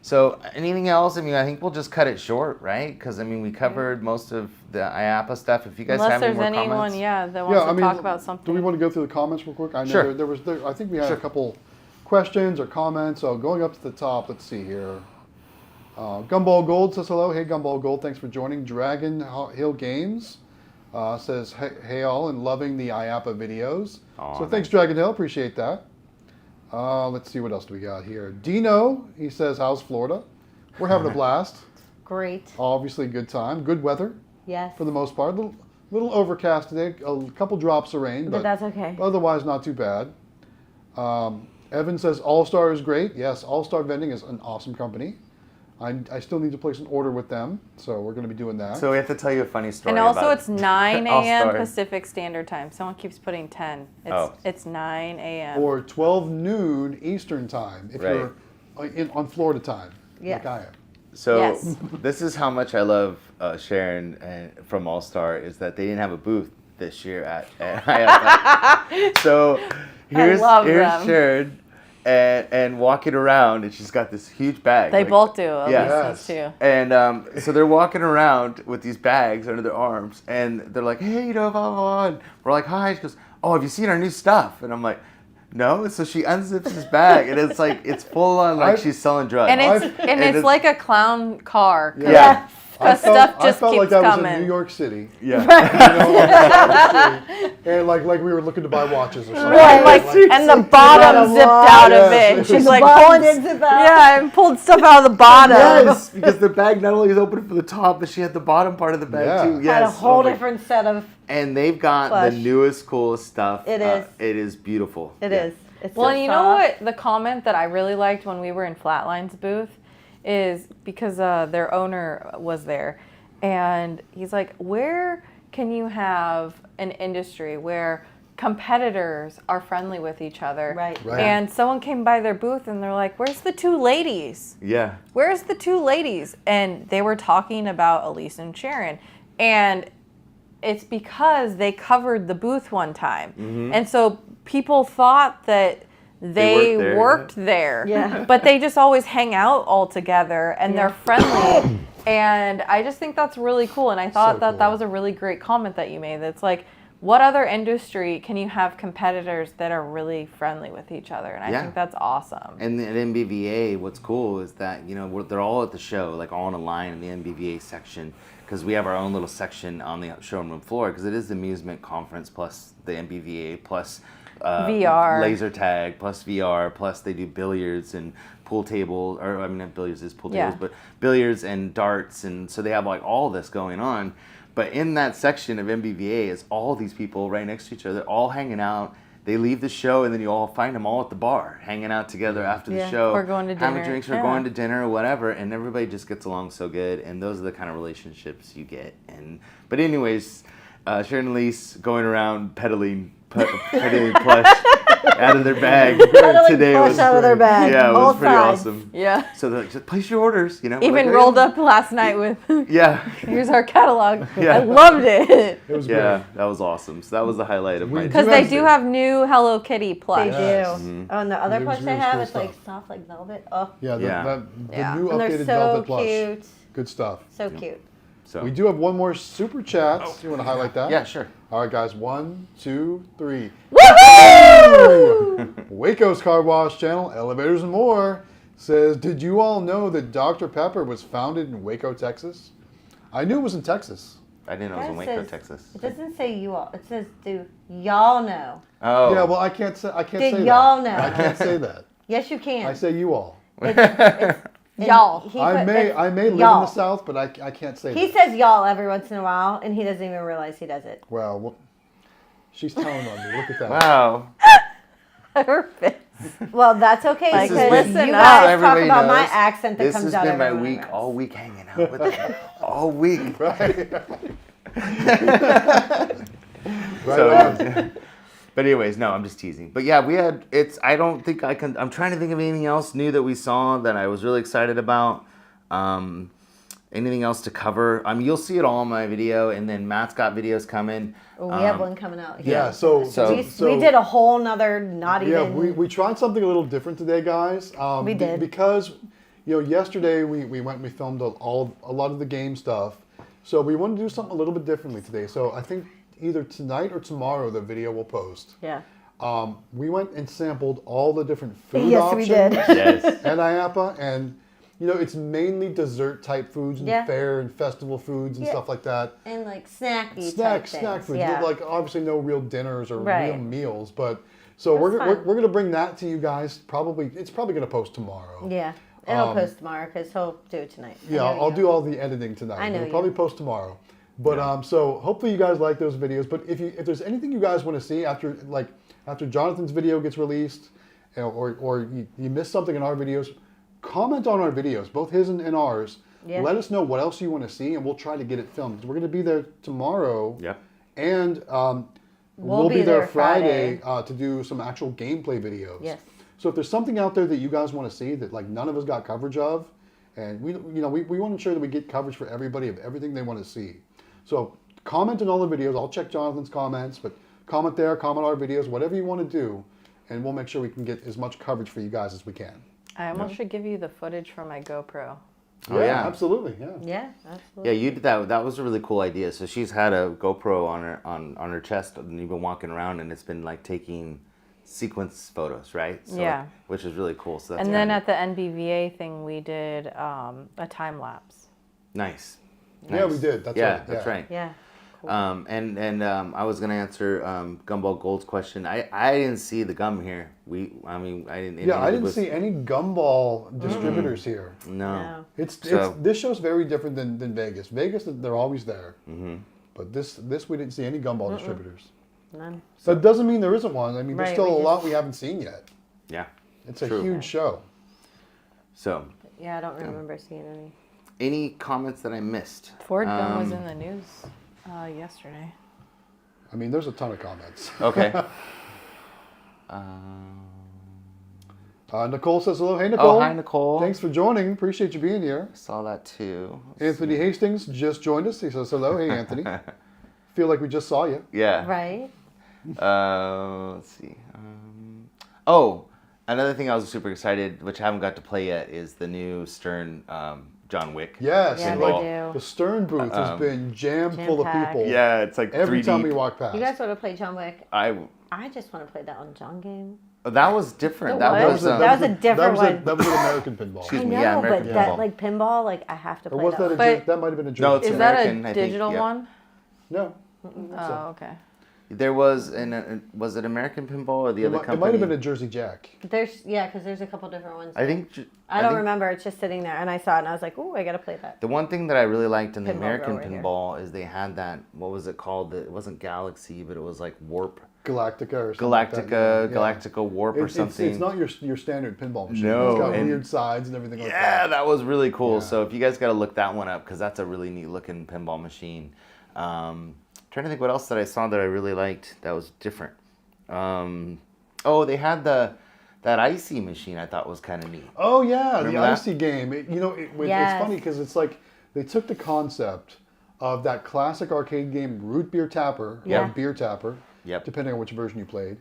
So anything else? I think we'll just cut it short, right? Because, we covered most of the IAPA stuff. If you guys have any more comments.
Unless there's anyone, that wants to talk about something.
Do we want to go through the comments real quick? I know
Sure.
I think we had a couple questions or comments. So going up to the top, let's see here. Gumball Gold says hello. Hey, Gumball Gold, thanks for joining. Dragon Hill Games says, hey all, and loving the IAPA videos.
Oh,
so thanks, Dragon Hill. Appreciate that. Let's see, what else do we got here? Dino, he says, how's Florida? We're having a blast.
Great.
Obviously, good time. Good weather.
Yes.
For the most part. Little overcast today. A couple drops of rain.
But that's okay.
Otherwise, not too bad. Evan says, All-Star is great. Yes, All-Star Vending is an awesome company. I still need to place an order with them, so we're going to be doing that.
So we have to tell you a funny story.
And also,
about
it's 9 a.m.
All-Star.
Pacific Standard Time. Someone keeps putting 10. It's 9 a.m.
Or 12 noon Eastern Time, if you're on Florida time, like I am.
So this is how much I love Sharon from All Star, is that they didn't have a booth this year at IAPA. So here's Sharon and walking around, and she's got this huge bag.
They both do. Yes. Too.
And so they're walking around with these bags under their arms, and they're like, hey, blah, blah, blah. And we're like, hi. She goes, oh, have you seen our new stuff? And I'm like, No, so she unzips his bag, and it's like it's full on like she's selling drugs.
And it's like a clown car.
Yeah.
Because stuff just
I felt
keeps
like I was
coming.
in New York City.
Yeah.
And like we were looking to buy watches or something.
Right, and the bottom zipped out of it. And she's like pulling and pulled stuff out of the bottom.
Yes, because the bag not only is open for the top, but she had the bottom part of the bag too. Yes.
Had a whole different set of.
And they've got the newest, coolest stuff.
It is.
It is beautiful.
It is. It's
Well,
so
you know what? The comment that I really liked when we were in Flatline's booth is because their owner was there, and he's like, "Where can you have an industry where competitors are friendly with each other?"
Right.
And someone came by their booth and they're like, "Where's the two ladies?
Yeah.
Where's the two ladies?" And they were talking about Elise and Sharon, and it's because they covered the booth one time, and so people thought that they worked there.
Yeah.
But they just always hang out all together, and they're friendly. And I just think that's really cool. And I thought that was a really great comment that you made. That's like, what other industry can you have competitors that are really friendly with each other? And I think that's awesome.
And at MBVA, what's cool is that, they're all at the show, like all on a line in the MBVA section, because we have our own little section on the showroom floor, because it is the amusement conference plus the MBVA plus
VR,
laser tag, plus VR, plus they do billiards and pool table, or I mean not billiards is pool tables, but billiards and darts, and so they have like all this going on. But in that section of MBVA is all these people right next to each other, all hanging out. They leave the show, and then you all find them all at the bar, hanging out together after the show,
or going to dinner,
having drinks, or going to dinner, or whatever. And everybody just gets along so good. And those are the kind of relationships you get. But anyways, Sharon and Elise going around peddling plush out of their bag today was
out of their bag.
Yeah, it was pretty
sides.
awesome.
Yeah.
So they're like, just place your orders.
Even rolled up last night with. Here's our catalog.
Yeah.
I loved it.
It was great.
That was awesome. So that was the highlight of my.
Because they do have new Hello Kitty plush.
They do.
Yes.
Oh, and the other plush they
really
have
cool
is like
stuff.
soft like velvet. Oh,
Yeah, the new
and they're
updated
so
velvet plush.
cute.
Good stuff.
So cute.
So
We do have one more super chat. You want to highlight that?
yeah, sure.
All right, guys. 1, 2, 3.
Woohoo!
Waco's Car Wash channel, Elevators and More, says, did you all know that Dr. Pepper was founded in Waco, Texas? I knew it was in Texas.
I didn't know it was in Waco, Texas.
It doesn't say you all. It says, do y'all know?
Oh.
Yeah, well, I can't say
Did y'all know?
I can't say that.
Yes, you can.
I say you all.
Y'all.
I may live in the South, but I can't say
He
that.
says y'all every once in a while, and he doesn't even realize he does it.
Well, she's telling on me. Look at that.
Wow.
Her face.
Well, that's okay
Like,
because
listen
you
up.
guys talk
Everybody
about my
knows
accent that
This
comes
has
out
been my
every
week,
once.
all week hanging out with them. All week.
Right.
So, but anyways, no, I'm just teasing. But yeah, I don't think I can, I'm trying to think of anything else new that we saw that I was really excited about. Anything else to cover? You'll see it all in my video, and then Matt's got videos coming.
We have one coming out.
Yeah, so
we did a whole nother not
yeah,
even.
we tried something a little different today, guys.
We did.
Because, yesterday we went and we filmed a lot of the game stuff. So we wanted to do something a little bit differently today. So I think either tonight or tomorrow the video will post.
Yeah.
We went and sampled all the different food
Yes,
options
we did.
Yes.
at IAPA, and it's mainly dessert type foods and
Yeah.
fair and festival foods and stuff like that.
And like snacky
Snack
things.
food.
Yeah.
Like obviously no real dinners or
Right.
real meals, but so we're gonna bring that to you guys. It's probably gonna post tomorrow.
Yeah. It'll post tomorrow because he'll do it tonight.
Yeah, I'll do all the editing tonight.
I know
It'll
you.
probably post tomorrow. But so hopefully you guys like those videos. But if there's anything you guys want to see after Jonathan's video gets released, or you missed something in our videos, comment on our videos, both his and ours.
Yeah.
Let us know what else you want to see, and we'll try to get it filmed. 'Cause we're going to be there tomorrow.
Yeah.
And we'll be there Friday to do some actual gameplay videos.
Yes.
So if there's something out there that you guys want to see that like none of us got coverage of, and we want to ensure that we get coverage for everybody of everything they want to see. So comment on all the videos. I'll check Jonathan's comments, but comment there, comment our videos, whatever you want to do, and we'll make sure we can get as much coverage for you guys as we can.
I almost should give you the footage from my GoPro.
Oh, yeah.
Absolutely. Yeah.
Yeah, absolutely.
Yeah, you did that. That was a really cool idea. So she's had a GoPro on her chest, and you've been walking around, and it's been like taking sequence photos, right? So,
Yeah.
which is really cool. So that's
And then
kinda
at the NBVA thing, we did a time lapse.
nice.
Yeah, we did. That's right.
That's right.
Yeah. Cool.
I was gonna answer Gumball Gold's question. I didn't see the gum here. I didn't.
Yeah, I didn't see any Gumball distributors here.
No.
It's
So-
this show's very different than Vegas. Vegas, they're always there. Mm-hmm. But this we didn't see any Gumball distributors.
None.
That doesn't mean there isn't one. I mean, there's
Right,
still
we
a
just-
lot we haven't seen yet.
Yeah.
It's a
True.
huge show.
So,
Yeah, I don't remember seeing any.
any comments that I missed?
Ford gun was in the news yesterday.
I mean, there's a ton of comments.
Okay.
Nicole says hello. Hey, Nicole.
Oh, hi, Nicole.
Thanks for joining. Appreciate you being here.
Saw that too.
Anthony Hastings just joined us. He says hello. Hey, Anthony. Feel like we just saw you.
Yeah.
Right.
Let's see. Another thing I was super excited, which I haven't got to play yet, is the new Stern John Wick.
Yes.
Yeah,
pinball.
they do.
The Stern booth has been jammed full of
Jam-packed.
people.
Yeah, it's like
Every
3D.
time we walk past.
You guys want to play John Wick?
I
just want to play that one John game.
that was different.
It
That
was?
was
That was a different one.
That was an American pinball.
Excuse
I
me,
know,
yeah,
but
American
that
pinball.
like pinball, like I have to
Or
play
was
that.
that
One.
But-
that might have been a Jersey?
No, it's
Is
American,
that
I
a
think,
digital
yeah.
one?
No.
Oh, okay.
There was was it American Pinball or the other company?
It might have been a Jersey Jack.
Because there's a couple different ones.
I think.
I don't remember. It's just sitting there, and I saw it, and I was like, "Ooh, I gotta play that."
The one thing that I really liked in the
Pinball
American
grower here.
Pinball is they had that. What was it called? It wasn't Galaxy, but it was like Warp.
Galactica or something like that.
Galactica Warp or something.
It's not your standard pinball machine.
No,
It's got
and-
weird sides and everything like
Yeah,
that.
that was really cool.
Yeah.
So if you guys got to look that one up, because that's a really neat looking pinball machine. Trying to think what else that I saw that I really liked that was different. They had that icy machine I thought was kind of neat.
Oh yeah,
Remember
the
that?
icy game. It's
Yes.
funny because it's like they took the concept of that classic arcade game, Root Beer Tapper,
Yeah.
or Beer Tapper,
Yep.
depending on which version you played,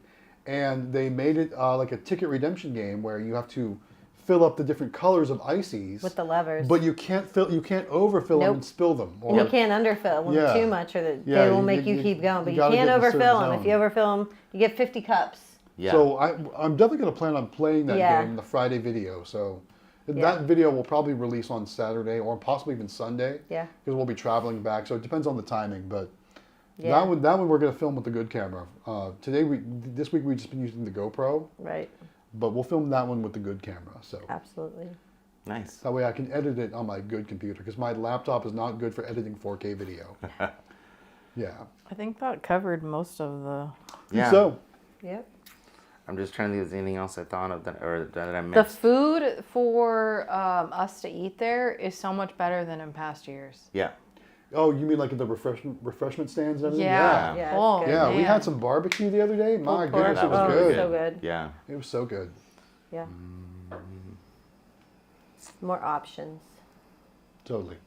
and they made it like a ticket redemption game where you have to fill up the different colors of ices
With the levers.
but you can't overfill them
Nope.
and spill them.
And you can't underfill them
Yeah.
too much, or
Yeah,
they will
you-
make you
you-
keep going. But
you
you
gotta
can't
get in a certain
overfill them. If
zone.
you overfill them, you get 50 cups.
Yeah.
So I'm definitely going to plan on playing that
Yeah.
game in the Friday video. So
Yeah.
that video will probably release on Saturday or possibly even Sunday.
Yeah.
Because we'll be traveling back, so it depends on the timing. But
Yeah.
that one we're going to film with the good camera. This week we've just been using the GoPro,
Right.
but we'll film that one with the good camera. So
Absolutely.
Nice.
that way I can edit it on my good computer because my laptop is not good for editing 4K video. Yeah.
I think that covered most of the.
Yeah.
So
Yep.
I'm just trying to think if there's anything else I thought of that I
The
missed.
food for us to eat there is so much better than in past years.
Yeah.
oh, you mean like at the refreshment stands and everything?
Yeah.
Yeah, it's
Oh,
good.
Yeah, we
man.
had some barbecue the other day. My
Pulled pork.
goodness, it was
That was
good.
really
So good.
Yeah.
It was so good.
Yeah. More options.
Totally.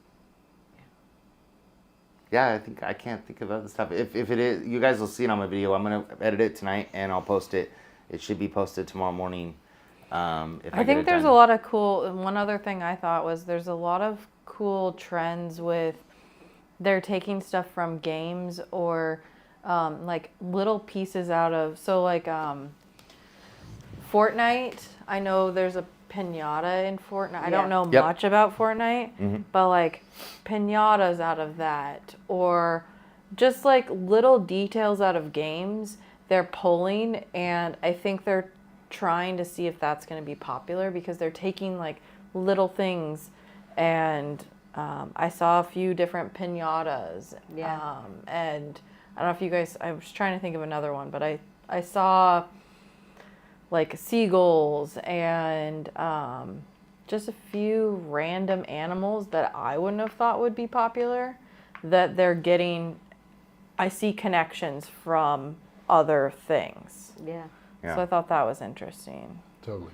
Yeah, I can't think of other stuff. If it is, you guys will see it on my video. I'm gonna edit it tonight and I'll post it. It should be posted tomorrow morning. If
I
get
think
it
there's
done.
a lot of cool. And one other thing I thought was there's a lot of cool trends with they're taking stuff from games or like little pieces out of. So like Fortnite. I know there's a pinata in Fortnite. I don't know
Yep.
much about Fortnite, but like pinatas out of that, or just like little details out of games they're pulling, and I think they're trying to see if that's going to be popular because they're taking like little things, and I saw a few different pinatas,
Yeah.
and I don't know if you guys. I was trying to think of another one, but I saw like seagulls and just a few random animals that I wouldn't have thought would be popular that they're getting. I see connections from other things.
Yeah.
Yeah.
So I thought that was interesting.
Totally.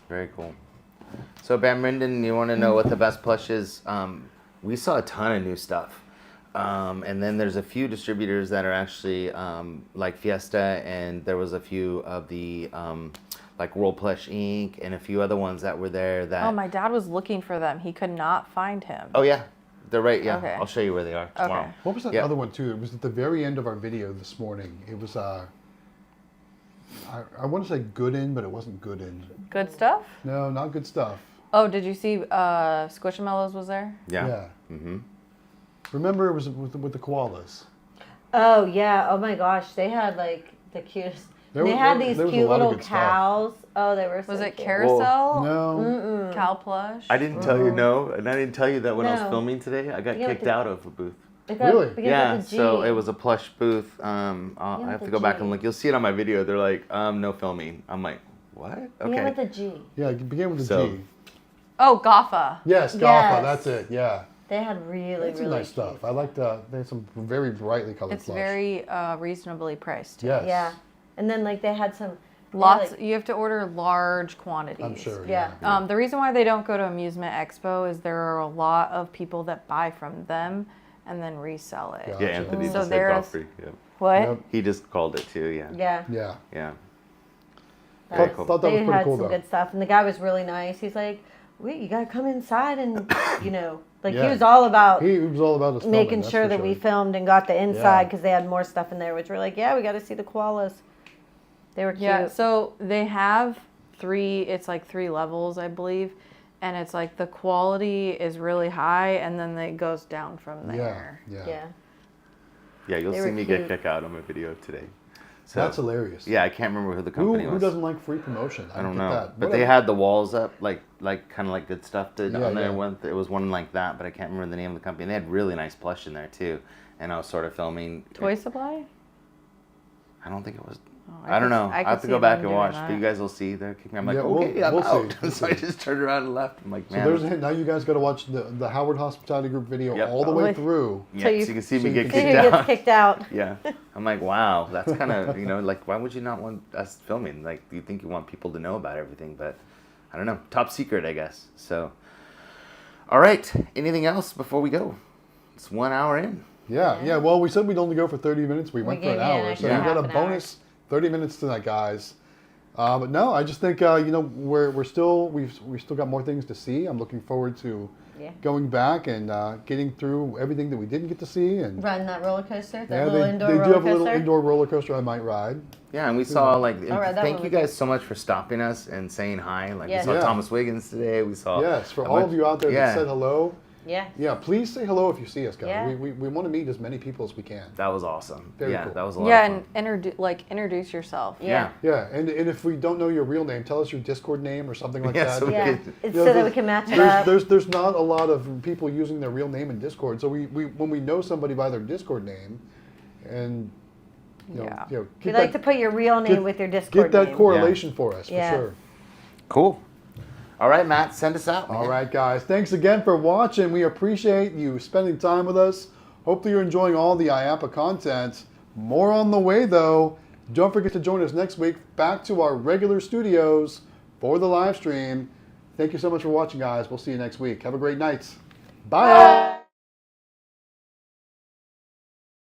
Very cool. So, Bam Rinden, you want to know what the best plush is? We saw a ton of new stuff. And then there's a few distributors that are actually like Fiesta, and there was a few of the like World Plush Inc. and a few other ones that were there that...
Oh, my dad was looking for them. He could not find him.
Oh, yeah. They're right, yeah.
Okay.
I'll show you where they are tomorrow.
Okay.
What was that
Yeah.
other one too? It was at the very end of our video this morning. It was I want to say good in, but it wasn't good in.
Good stuff?
No, not good stuff.
Oh, did you see Squishmallows was there?
Yeah.
Mm-hmm.
Remember, it was with the koalas.
Oh yeah. Oh my gosh, they had like the cutest. They had these
there was a
cute
lot of
little
good stuff.
cows. Oh, they were so
Was it
cute.
carousel?
No.
Cow plush?
I didn't tell you no, and I didn't tell you that when I was
No.
filming today, I got
Yeah,
kicked
the-
out of a booth.
Really?
Yeah, so it was a plush booth. I have to
the
go back
G.
and look. You'll see it on my video. They're like, no filming. I'm like, what?
Yeah,
Okay.
with the G.
Yeah, it began with a
So-
G.
Oh, Gaffa.
Yes, Gaffa,
Yes.
that's it, yeah.
They had really,
That's some
really
nice stuff.
cute.
I liked, they had some very brightly colored
It's
plush.
very reasonably priced. Too.
Yes.
Yeah, and then like they had some
Lots.
like-
You have to order large quantities.
I'm sure,
Yeah.
yeah.
The reason why they don't go to Amusement Expo is there are a lot of people that buy from them and then resell it.
Yeah.
Yeah, Anthony
So
just said
there's-
Godfrey. Yeah.
What?
Yep.
He just called it too. Yeah.
Yeah.
Yeah.
Yeah.
That's-
cool.
Thought that
they
was pretty
had
cool,
some
though.
good stuff, and the guy was really nice. He's like, "Wait, you gotta come inside," and you know, like
Yeah.
he was all about
He was all about his filming,
making
that's
sure
for
that we filmed and got the inside because they had more stuff in there, which we're like, yeah, we got to see the koalas. They were cute.
Yeah, so they have it's like 3 levels, I believe. And it's like the quality is really high and then it goes down from
Yeah,
there.
yeah.
Yeah.
Yeah, you'll
They
see
were
me
cute.
get kicked out on my video today. So
That's hilarious.
yeah, I can't remember who the
Who,
company
who
was.
doesn't like free promotion?
I don't
get
know,
that.
but they
Whatever.
had the walls up, like kind of like good stuff did
Yeah,
on there.
yeah.
It was one like that, but I can't remember the name of the company. And they had really nice plush in there too. And I was sort of filming.
Toy Supply?
I don't think it was.
Oh,
I don't know.
I
I
could
have to
see
go back
them
and
doing
watch.
that.
But you guys will see. They're kicking me. I'm like,
Yeah,
okay, I'm
we'll see,
out.
we'll
So I
see.
just turned around and left. I'm like,
So
man.
there's now you guys got to watch the Howard Hospitality Group video
Yep.
all the way through.
Yeah,
So
so
you-
you can see
so
me
you
get
can
See
kicked
who gets
out.
kicked out.
Yeah. I'm like, wow, that's kind of, like, why would you not want us filming? Like, you think you want people to know about everything, but I don't know. Top secret, I guess. So, all right. Anything else before we go? It's 1 hour in.
Yeah. Well, we said we'd only go for 30 minutes. We went for
gave
an
you an
hour, so
extra
we got
half
a
an hour.
bonus 30 minutes tonight, guys. But no, I just think we're still we've still got more things to see. I'm looking forward to
Yeah.
going back and getting through everything that we didn't get to see. And
Riding that roller coaster, that
yeah,
little
they
indoor
do
roller
have a little
coaster.
indoor roller coaster I might ride.
Yeah, and we saw, like,
All right, that
thank
one
you
was
guys so much for stopping us and saying hi. Like,
Yeah.
we saw
Yeah.
Thomas Wiggins today. We saw.
Yes, for
a
all
bunch-
of you out there
yeah.
that said hello.
Yeah.
Yeah, please say hello if you see us, guys.
Yeah.
We want to meet as many people as we can.
That was awesome.
Very
yeah,
cool.
that was a lot
Yeah,
of fun.
and introduce yourself.
Yeah.
Yeah, and if we don't know your real name, tell us your Discord name or something like
Yeah,
that.
so we
Yeah.
could-
It's
You know,
so that we can match it
there's,
up.
there's not a lot of people using their real name in Discord. So we when we know somebody by their Discord name, and
Yeah.
get
We like to put your real name
get-
with your Discord
get that
name.
correlation for us
Yeah.
for sure.
Cool. All right, Matt, send us out. Man.
All right, guys. Thanks again for watching. We appreciate you spending time with us. Hopefully you're enjoying all the IAPA content. More on the way, though. Don't forget to join us next week back to our regular studios for the live stream. Thank you so much for watching, guys. We'll see you next week. Have a great night. Bye.